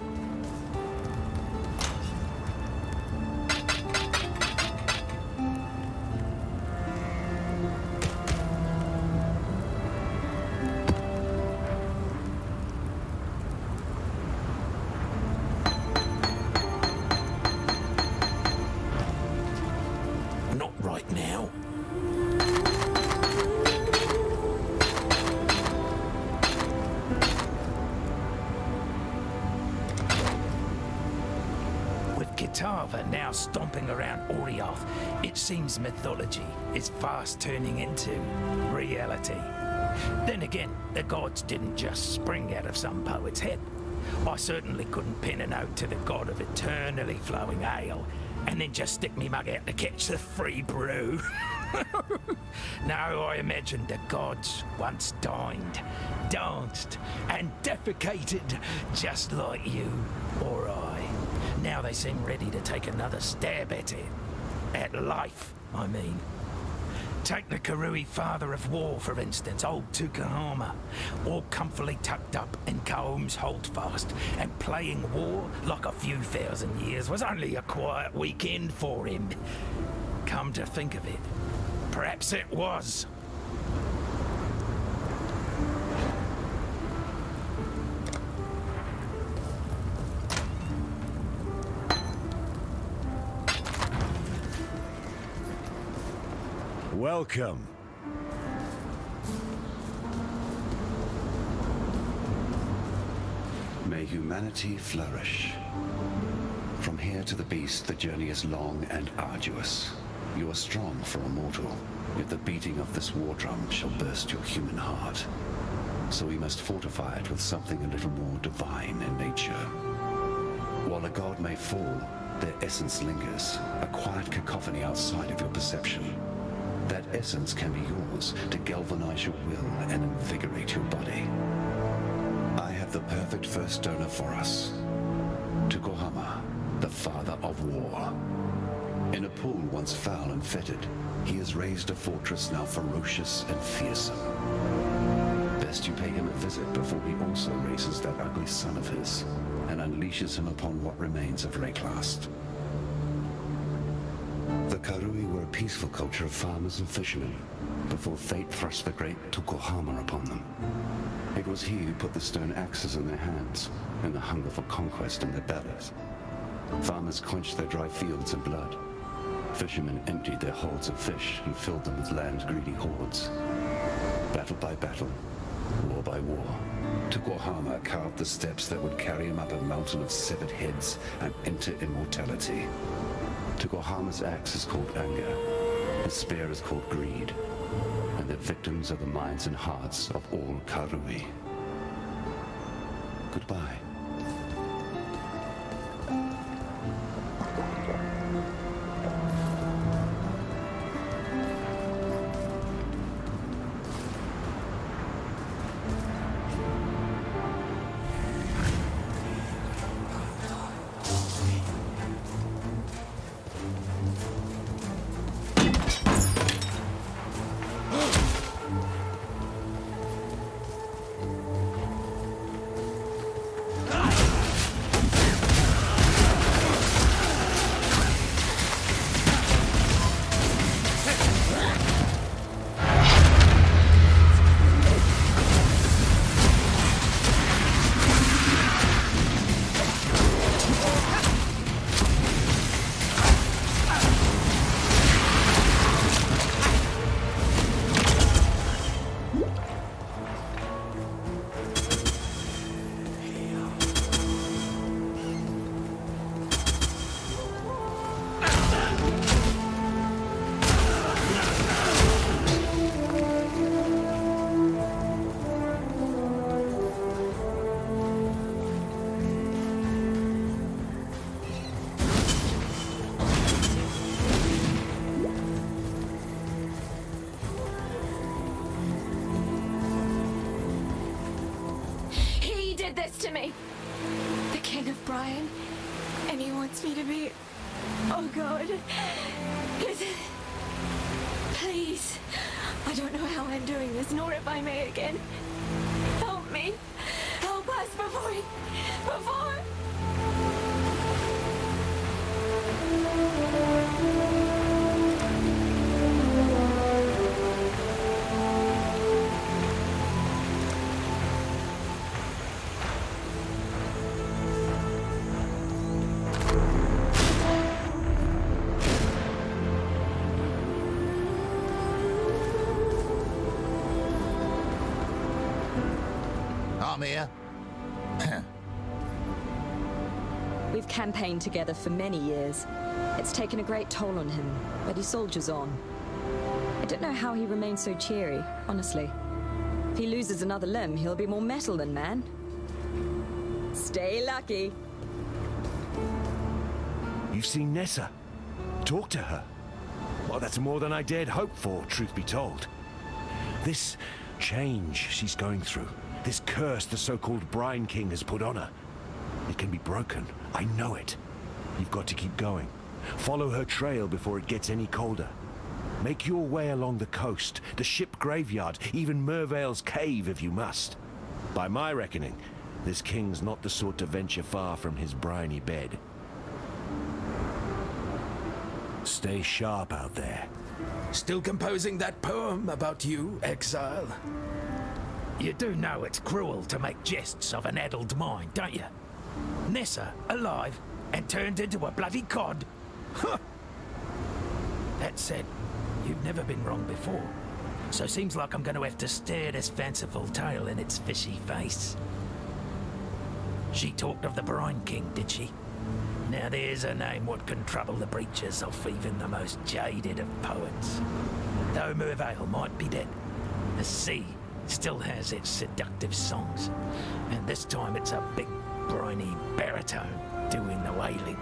Speaker 12: now stomping around Orioth, it seems mythology is fast turning into reality. Then again, the gods didn't just spring out of some poet's head. I certainly couldn't pin an ode to the god of eternally flowing ale and then just stick me mug out to catch the free brew. No, I imagine the gods once dined, danced, and defecated just like you or I. Now they seem ready to take another stab at it. At life, I mean. Take the Karui father of war, for instance, old Tukahama, all comfortably tucked up in Kaom's holdfast, and playing war like a few thousand years was only a quiet weekend for him. Come to think of it, perhaps it was.
Speaker 3: Welcome.
Speaker 14: May humanity flourish. From here to the beast, the journey is long and arduous. You are strong for a mortal, yet the beating of this war drum shall burst your human heart. So we must fortify it with something a little more divine in nature. While a god may fall, their essence lingers, a quiet cacophony outside of your perception. That essence can be yours to galvanize your will and invigorate your body. I have the perfect first donor for us. Tukohama, the father of war. In a pool once foul and fetid, he has raised a fortress now ferocious and fearsome. Best you pay him a visit before he also raises that ugly son of his and unleashes him upon what remains of Rayclast. The Karui were a peaceful culture of farmers and fishermen before fate thrust the great Tukohama upon them. It was he who put the stone axes in their hands and the hunger for conquest in their bellies. Farmers quenched their dry fields in blood. Fishermen emptied their holds of fish and filled them with land-greedy hordes. Battle by battle, war by war, Tukohama carved the steps that would carry him up a mountain of severed heads and into immortality. Tukohama's axe is called anger, his spear is called greed, and the victims are the minds and hearts of all Karui. Goodbye.
Speaker 15: To me, the King of Brian, and he wants me to be. Oh God, please! I don't know how I'm doing this, nor if I may again. Help me! Help us before.
Speaker 4: We
Speaker 16: We've campaigned together for many years. It's taken a great toll on him, but he soldiers on. I don't know how he remains so cheery, honestly. If he loses another limb, he'll be more metal than man. Stay lucky.
Speaker 3: You've seen Nessa. Talk to her. Well, that's more than I dared hope for, truth be told. This change she's going through, this curse the so-called Brine King has put on her, it can be broken. I know it. You've got to keep going. Follow her trail before it gets any colder. Make your way along the coast, the ship graveyard, even Mervale's cave if you must. By my reckoning, this king's not the sort to venture far from his briny bed. Stay sharp out there.
Speaker 12: Still composing that poem about you, Exile? You do know it's cruel to make jests of an addled mind, don't you? Nessa, alive, and turned into a bloody cod? Huh. That said, you've never been wrong before, so seems like I'm going to have to stare this fanciful tale in its fishy face. She talked of the Brine King, did she? Now there's a name what can trouble the breeches of even the most jaded of poets. Though Mervale might be dead, the sea still has its seductive songs, and this time it's a big, briny baritone doing the wailing.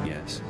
Speaker 14: Yes.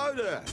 Speaker 6: Hello there!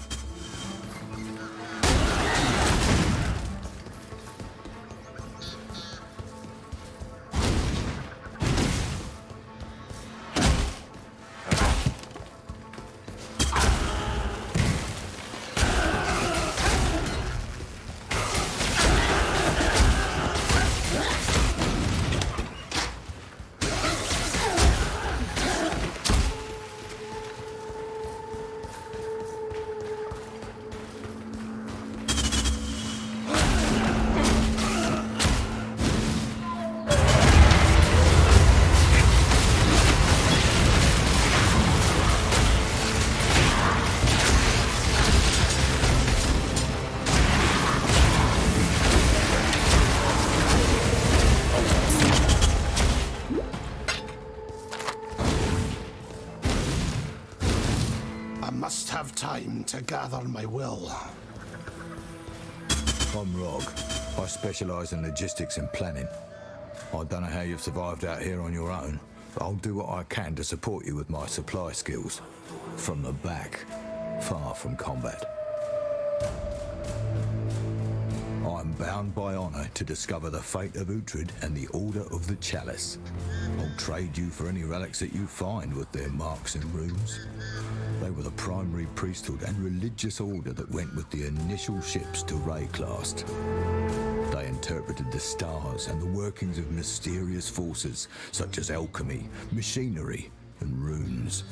Speaker 10: Must have time to gather my will.
Speaker 17: I'm Rog. I specialise in logistics and planning. I don't know how you've survived out here on your own, but I'll do what I can to support you with my supply skills. From the back, far from combat. I'm bound by honour to discover the fate of Uhtred and the Order of the Chalice. I'll trade you for any relics that you find with their marks and runes. They were the primary priesthood and religious order that went with the initial ships to Rayclast. They interpreted the stars and the workings of mysterious forces such as alchemy, machinery, and runes.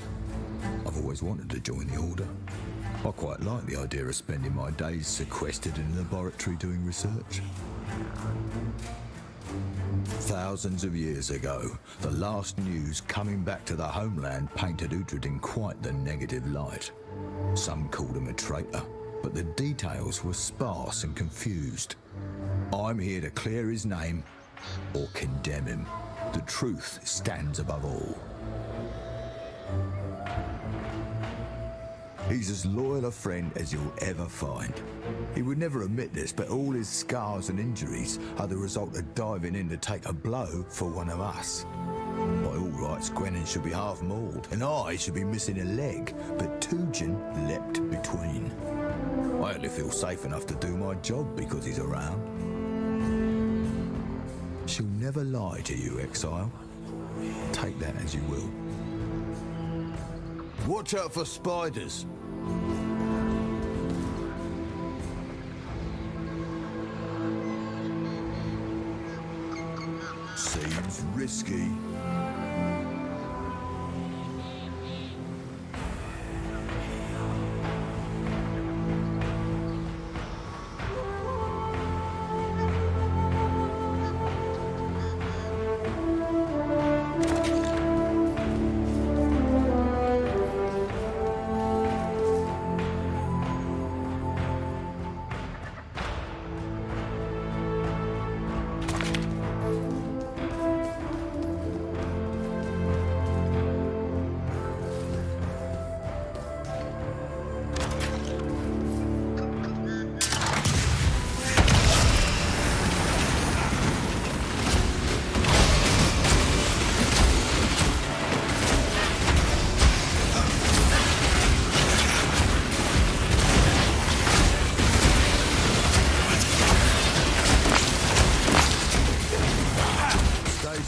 Speaker 17: I've always wanted to join the order. I quite like the idea of spending my days sequestered in a laboratory doing research. Thousands of years ago, the last news coming back to the homeland painted Uhtred in quite the negative light. Some called him a traitor, but the details were sparse and confused. I'm here to clear his name or condemn him. The truth stands above all. He's as loyal a friend as you'll ever find. He would never admit this, but all his scars and injuries are the result of diving in to take a blow for one of us. By all rights, Gwenin should be half mauled, and I should be missing a leg, but Tujen leapt between. I only feel safe enough to do my job because he's around. She'll never lie to you, Exile. Take that as you will. Watch out for spiders. Seems risky.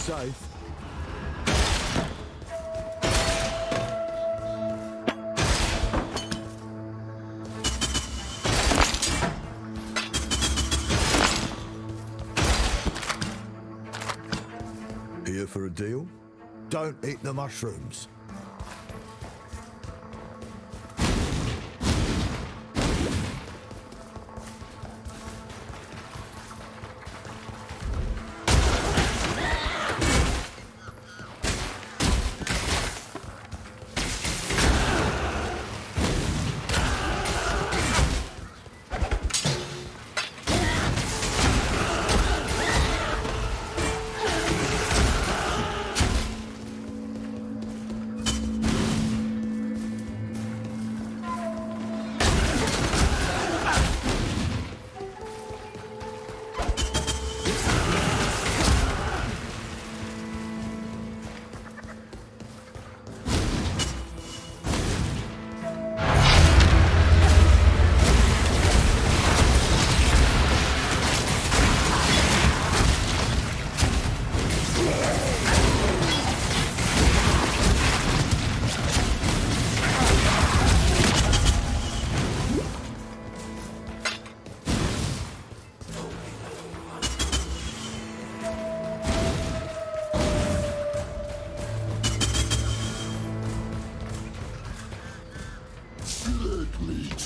Speaker 17: Safe. Here for a deal? Don't eat the mushrooms.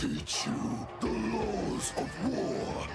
Speaker 8: teach you the laws of war.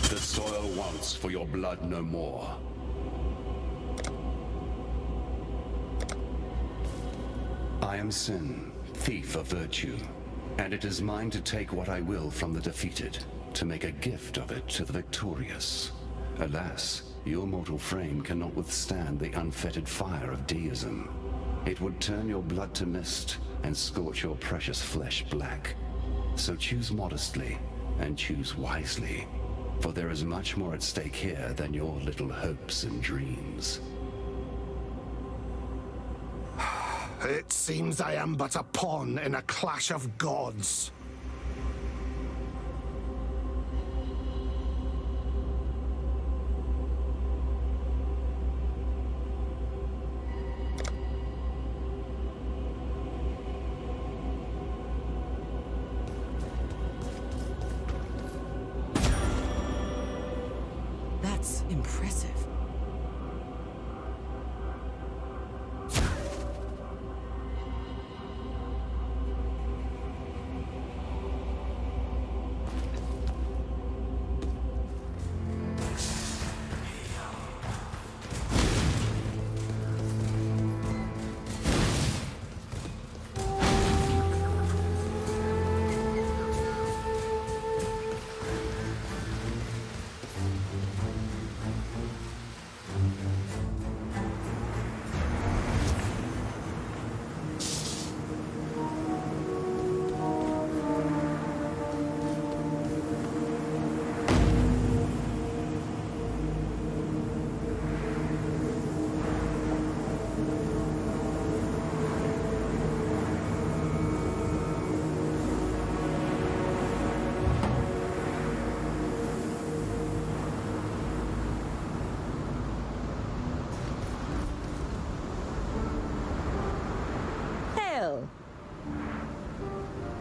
Speaker 8: The soil wants for your blood no more. I am Sin, thief of virtue, and it is mine to take what I will from the defeated, to make a gift of it to the victorious. Alas, your mortal frame cannot withstand the unfettered fire of deism. It would turn your blood to mist and scorch your precious flesh black. So choose modestly and choose wisely, for there is much more at stake here than your little hopes and dreams.
Speaker 10: It seems I am but a pawn in a clash of gods.
Speaker 9: That's impressive.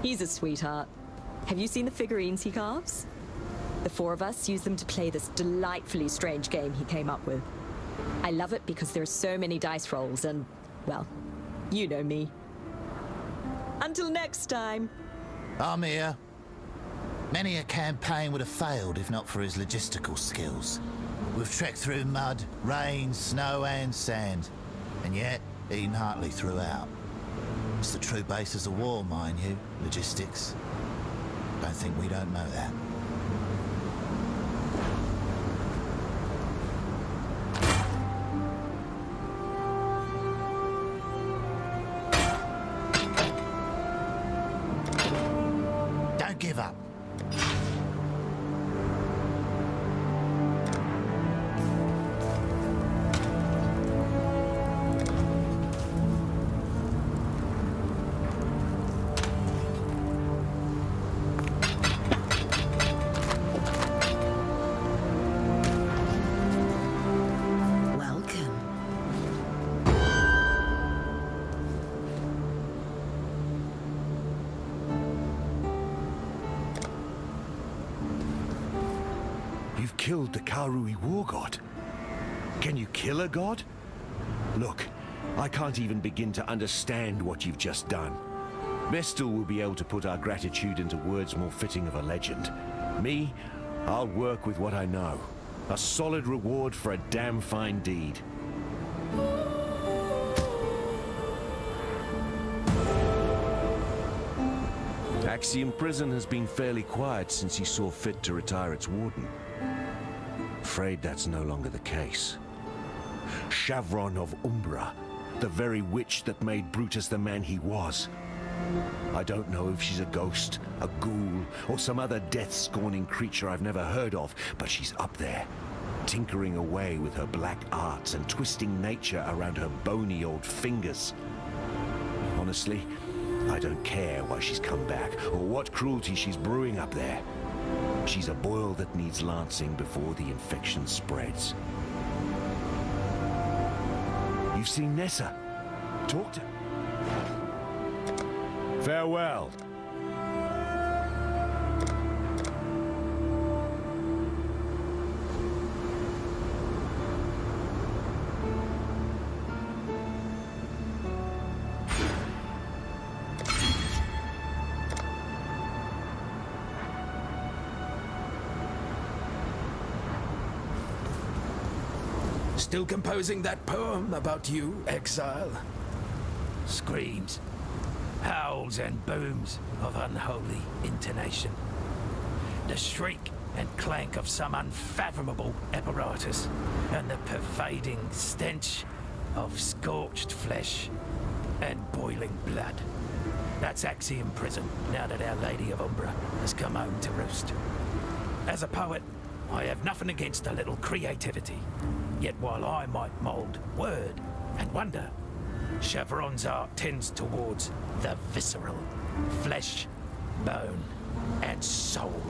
Speaker 16: He's a sweetheart. Have you seen the figurines he carves? The four of us use them to play this delightfully strange game he came up with. I love it because there are so many dice rolls and, well, you know me. Until next time.
Speaker 18: I'm here. Many a campaign would have failed if not for his logistical skills. We've trekked through mud, rain, snow and sand, and yet eaten heartily throughout. It's the true basis of war, mind you, logistics. Don't think we don't know that. Don't give up.
Speaker 3: Killed the Karui war god. Can you kill a god? Look, I can't even begin to understand what you've just done. Vestal will be able to put our gratitude into words more fitting of a legend. Me, I'll work with what I know. A solid reward for a damn fine deed. Axiom Prison has been fairly quiet since he saw fit to retire its warden. Afraid that's no longer the case. Chevron of Umbra, the very witch that made Brutus the man he was. I don't know if she's a ghost, a ghoul, or some other death-scorning creature I've never heard of, but she's up there, tinkering away with her black arts and twisting nature around her bony old fingers. Honestly, I don't care why she's come back, or what cruelty she's brewing up there. She's a boil that needs lancing before the infection spreads. You've seen Nessa. Talk to her. Farewell.
Speaker 12: Still composing that poem about you, Exile? Screams, howls and booms of unholy intonation. The shriek and clank of some unfathomable apparatus, and the pervading stench of scorched flesh and boiling blood. That's Axiom Prison, now that Our Lady of Umbra has come home to roost. As a poet, I have nothing against a little creativity. Yet while I might mould word and wonder, Chevron's art tends towards the visceral, flesh, bone, and soul.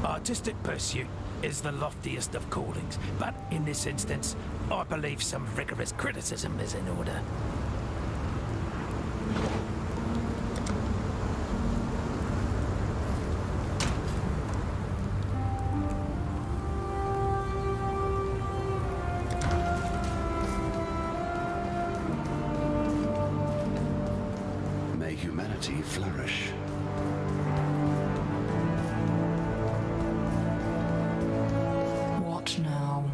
Speaker 12: Artistic pursuit is the loftiest of callings, but in this instance, I believe some rigorous criticism is in order.
Speaker 14: Humanity flourish.
Speaker 9: What now?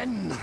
Speaker 10: again.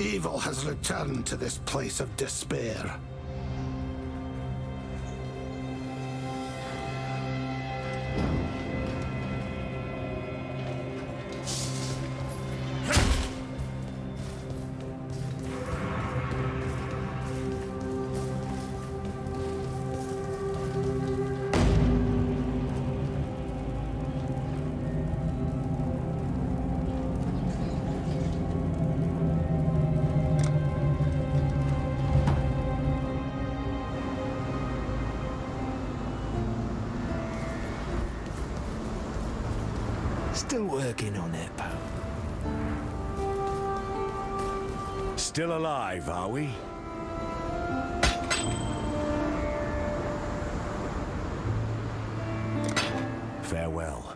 Speaker 10: Evil has returned to this place of despair.
Speaker 3: Still working on it, pal. Still alive, are we? Farewell.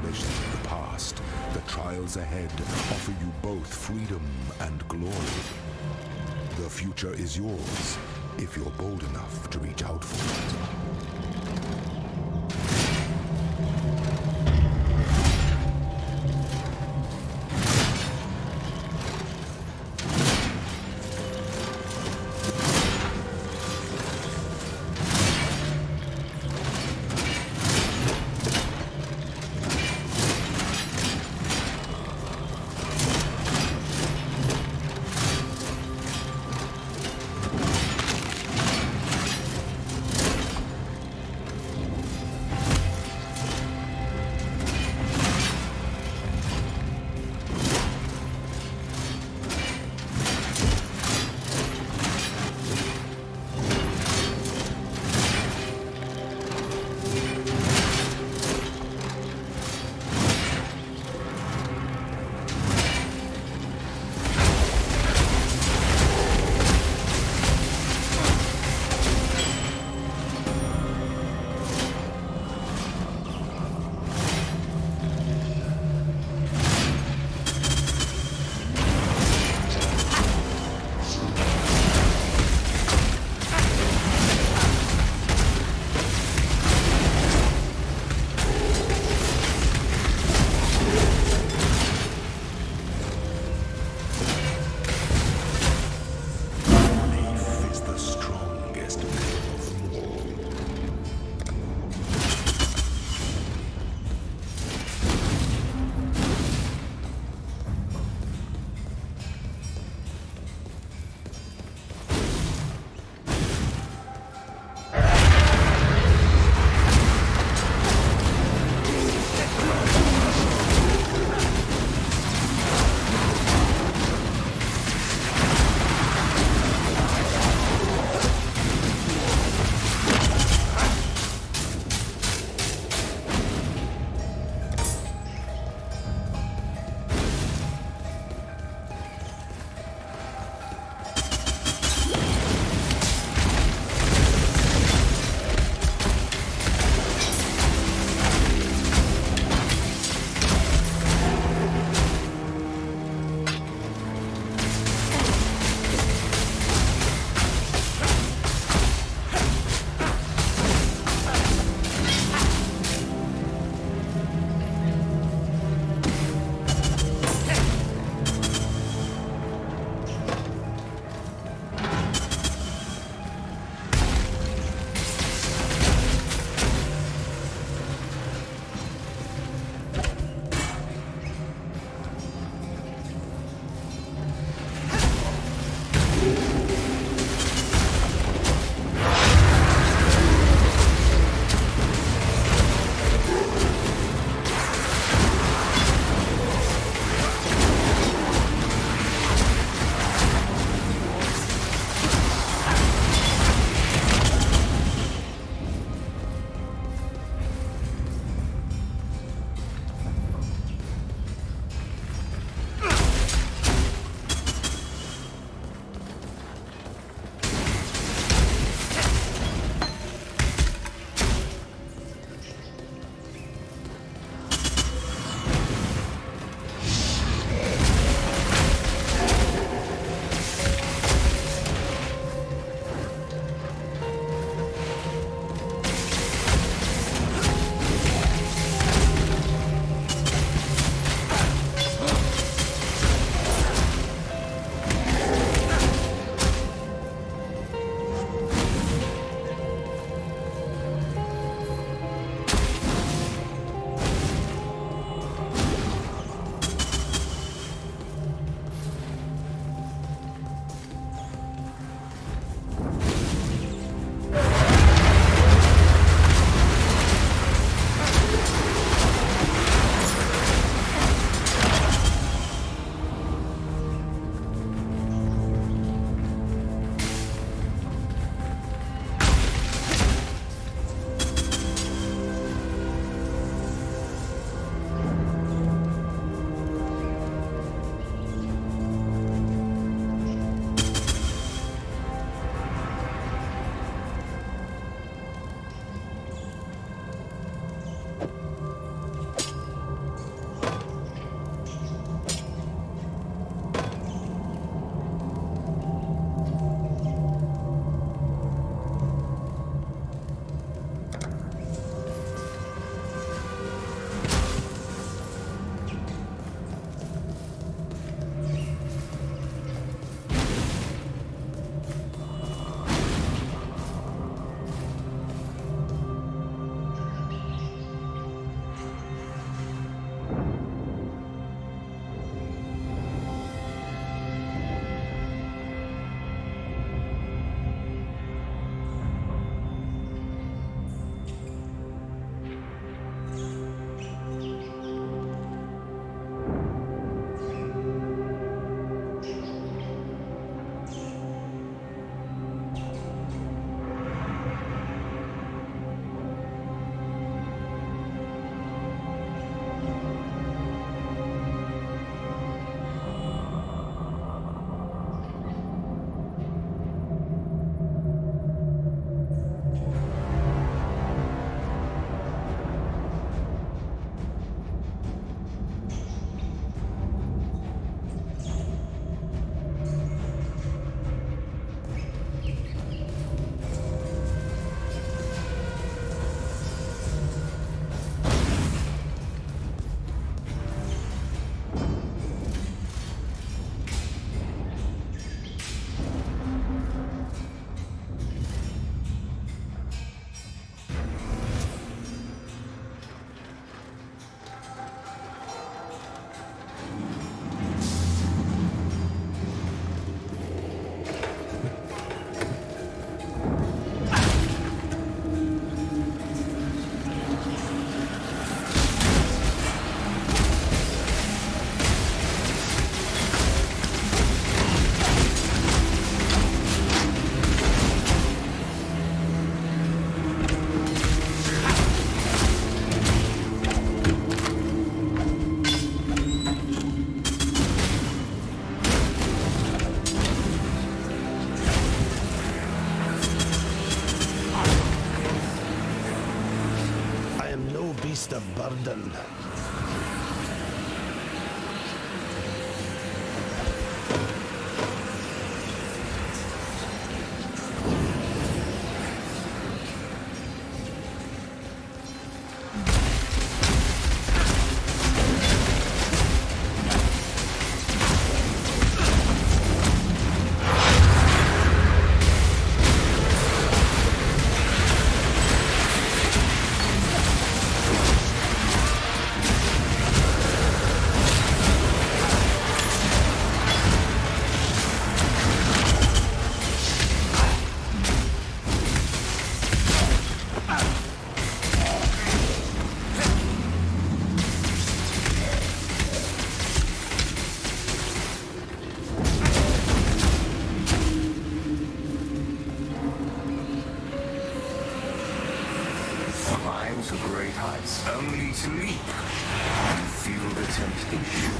Speaker 8: acknowledge that in the past, the trials ahead offer you both freedom and glory. The future is yours, if you're bold enough to reach out for it.
Speaker 10: beast of burden.
Speaker 19: To great heights, only to leap and feel the temptation.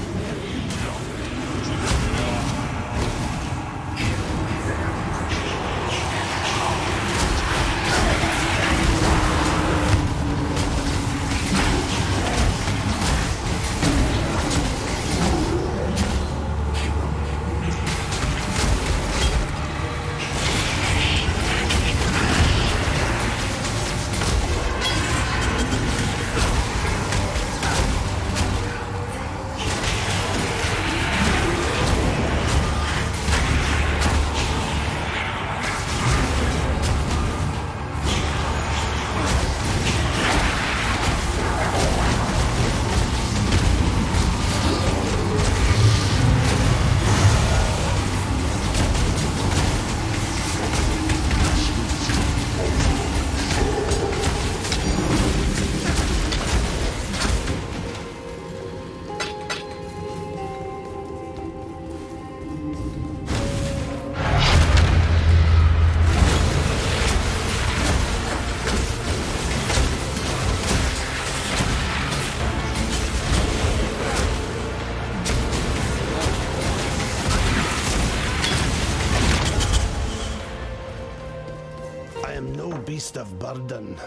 Speaker 10: Beast of burden.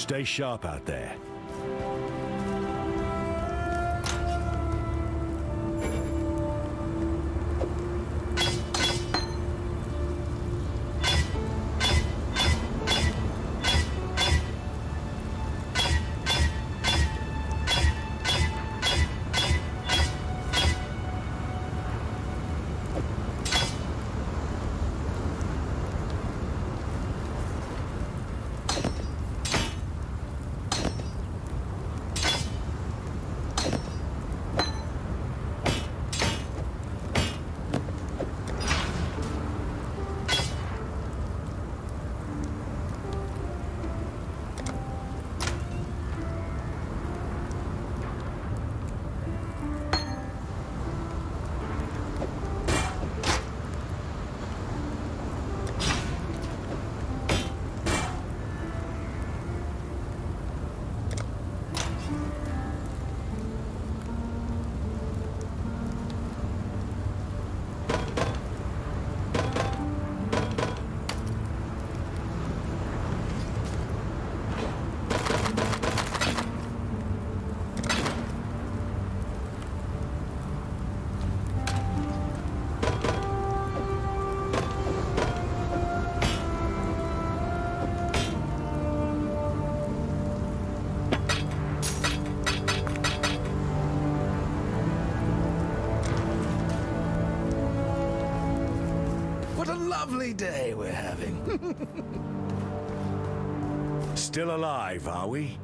Speaker 3: Stay sharp out there. What a lovely day we're having. Still alive, are we?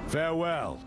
Speaker 3: Farewell.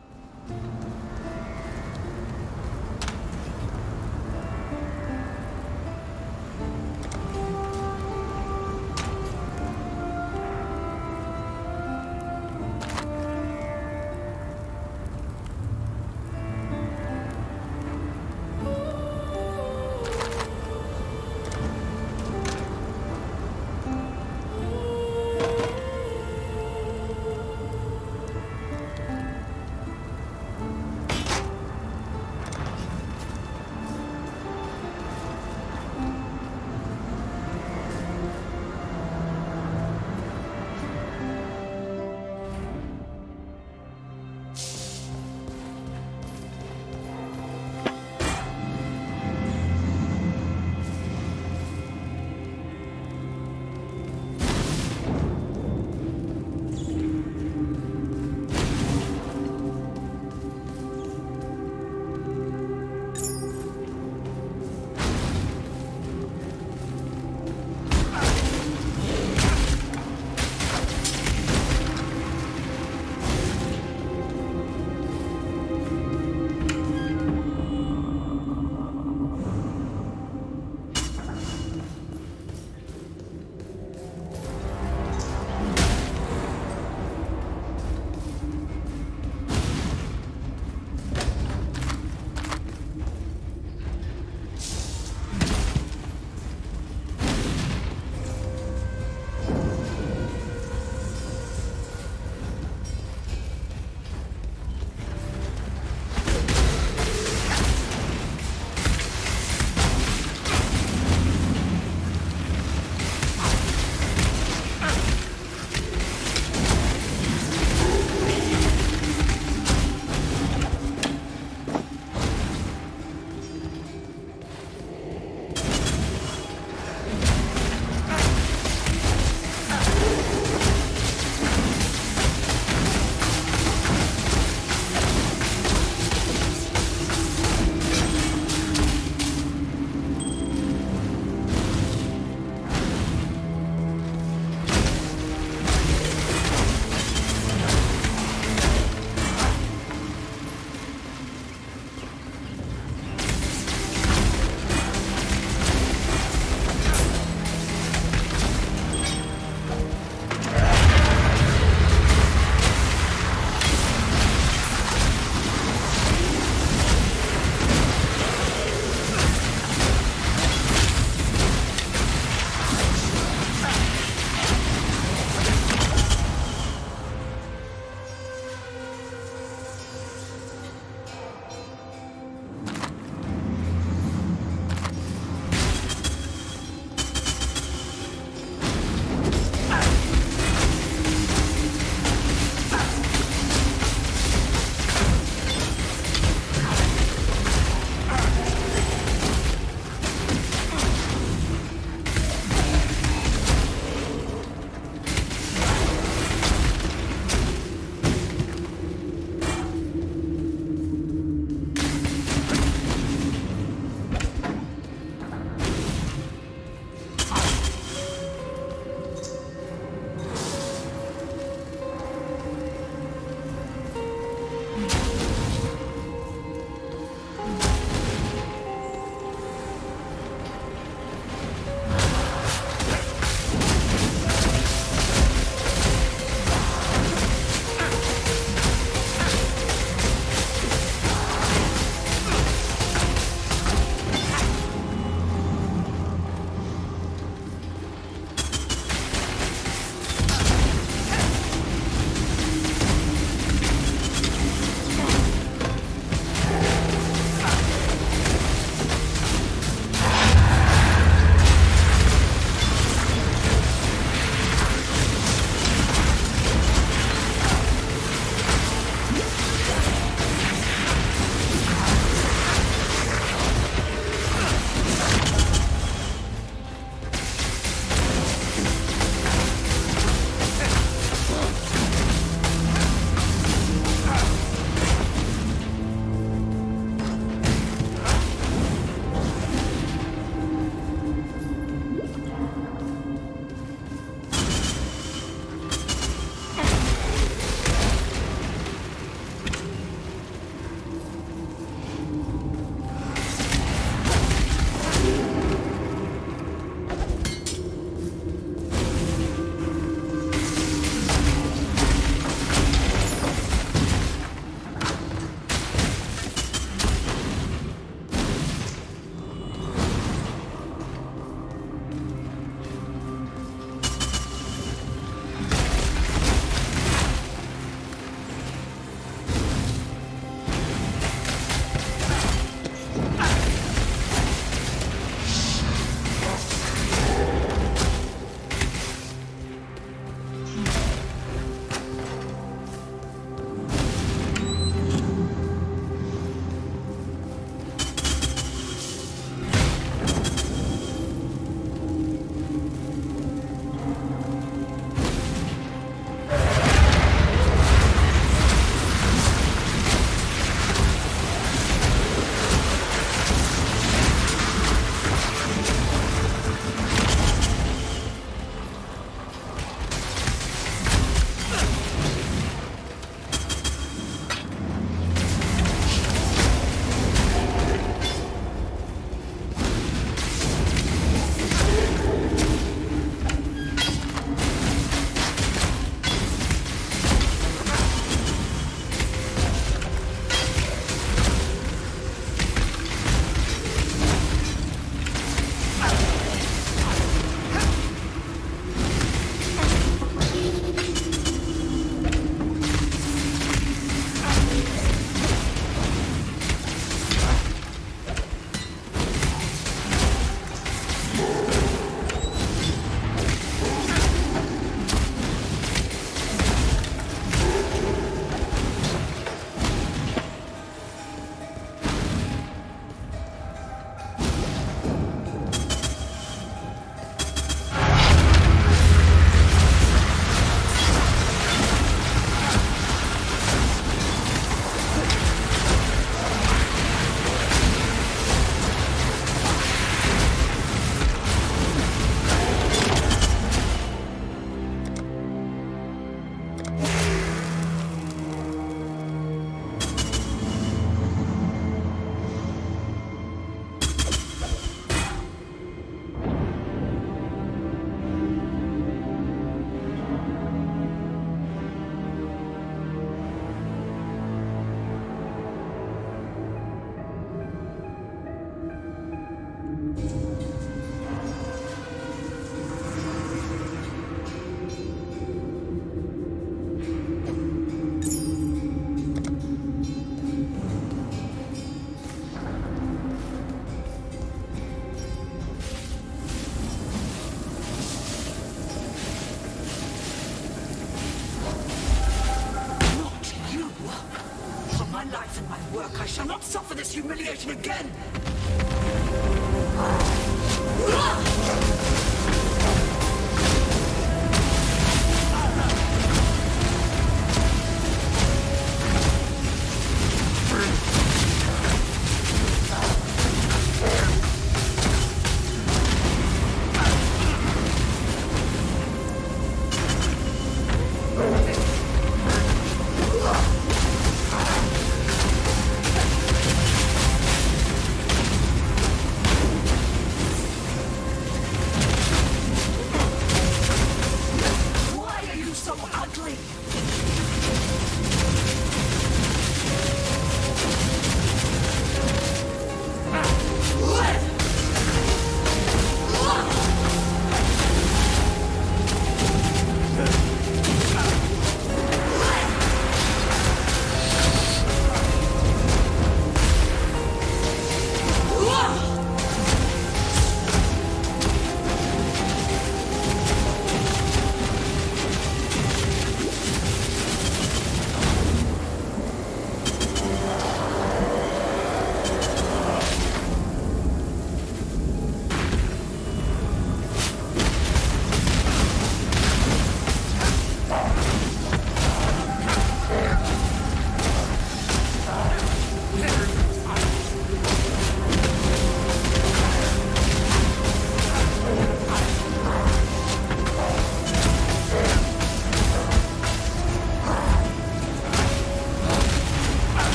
Speaker 2: this humiliation again!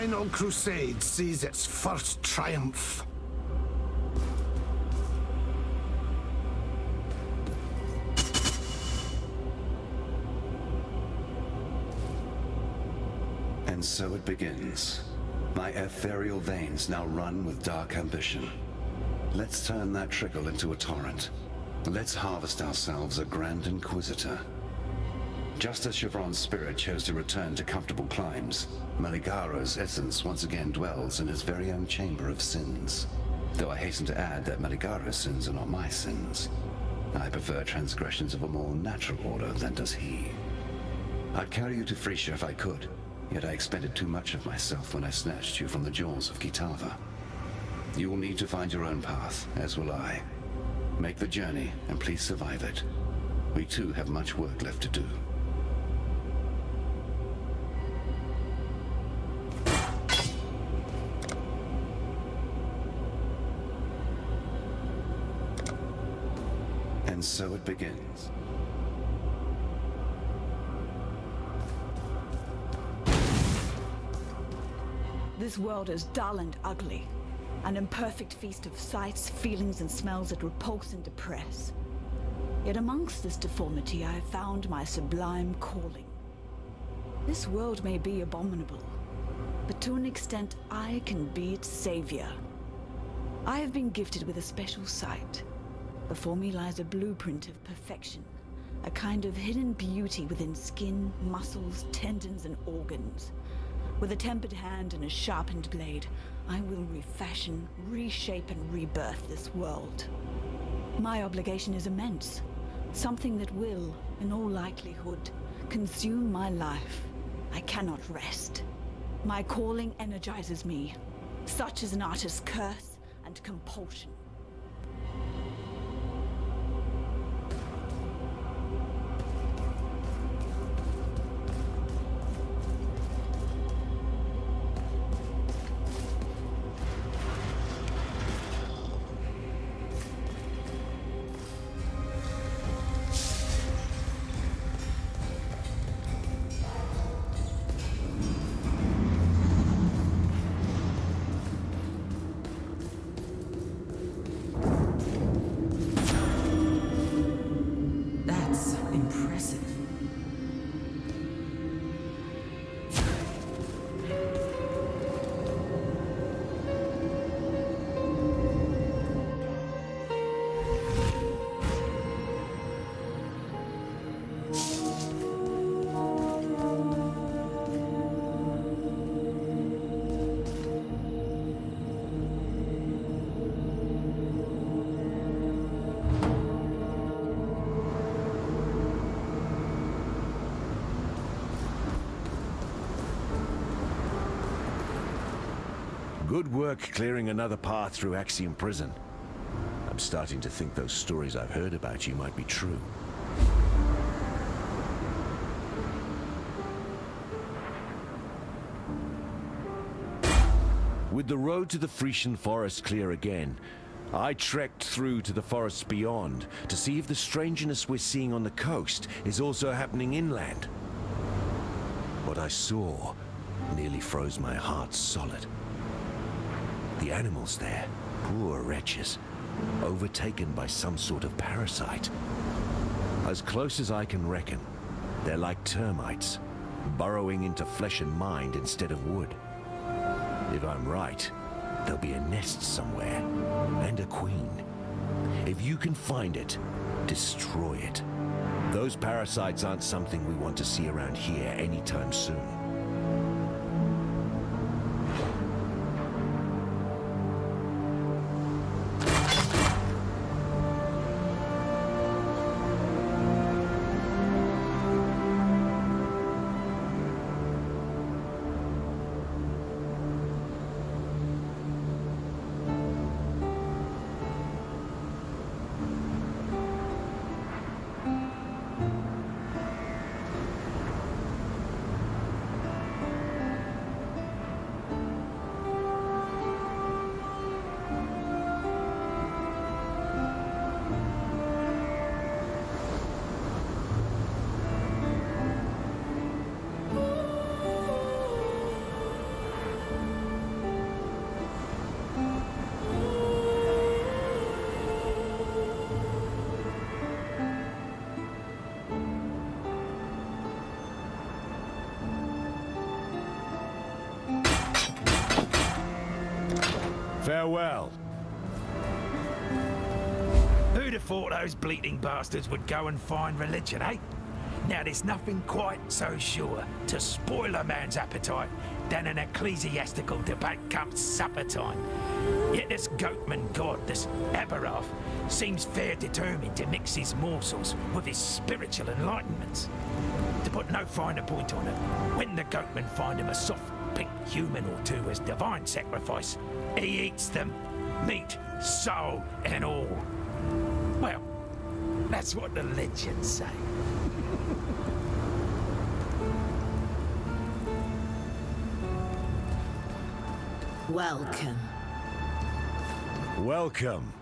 Speaker 10: Final crusade sees its first triumph.
Speaker 14: And so it begins. My ethereal veins now run with dark ambition. Let's turn that trickle into a torrent. Let's harvest ourselves a Grand Inquisitor. Just as Chevron's spirit chose to return to comfortable climes, Maligaro's essence once again dwells in his very own chamber of sins. Though I hasten to add that Maligaro's sins are not my sins. I prefer transgressions of a more natural order than does he. I'd carry you to Frisia if I could, yet I expended too much of myself when I snatched you from the jaws of Kitava. You will need to find your own path, as will I. Make the journey, and please survive it. We too have much work left to do. And so it begins.
Speaker 20: This world is dull and ugly. An imperfect feast of sights, feelings, and smells that repulse and depress. Yet amongst this deformity, I have found my sublime calling. This world may be abominable, but to an extent, I can be its savior. I have been gifted with a special sight. Before me lies a blueprint of perfection, a kind of hidden beauty within skin, muscles, tendons, and organs. With a tempered hand and a sharpened blade, I will refashion, reshape, and rebirth this world. My obligation is immense, something that will, in all likelihood, consume my life. I cannot rest. My calling energizes me. Such is an artist's curse and compulsion.
Speaker 3: Good work clearing another path through Axiom Prison. I'm starting to think those stories I've heard about you might be true. With the road to the Frisian forest clear again, I trekked through to the forests beyond to see if the strangeness we're seeing on the coast is also happening inland. What I saw nearly froze my heart solid. The animals there, poor wretches, overtaken by some sort of parasite. As close as I can reckon, they're like termites, burrowing into flesh and mind instead of wood. If I'm right, there'll be a nest somewhere, and a queen. If you can find it, destroy it. Those parasites aren't something we want to see around here anytime soon. Farewell.
Speaker 12: Who'd have thought those bleating bastards would go and find religion, eh? Now there's nothing quite so sure to spoil a man's appetite than an ecclesiastical debate come supper time. Yet this goatman god, this Aberath, seems fair determined to mix his morsels with his spiritual enlightenments. To put no finer point on it, when the goatmen find him a soft pink human or two as divine sacrifice, he eats them, meat, soul, and all. Well, that's what the legends say.
Speaker 11: Welcome.
Speaker 3: Welcome.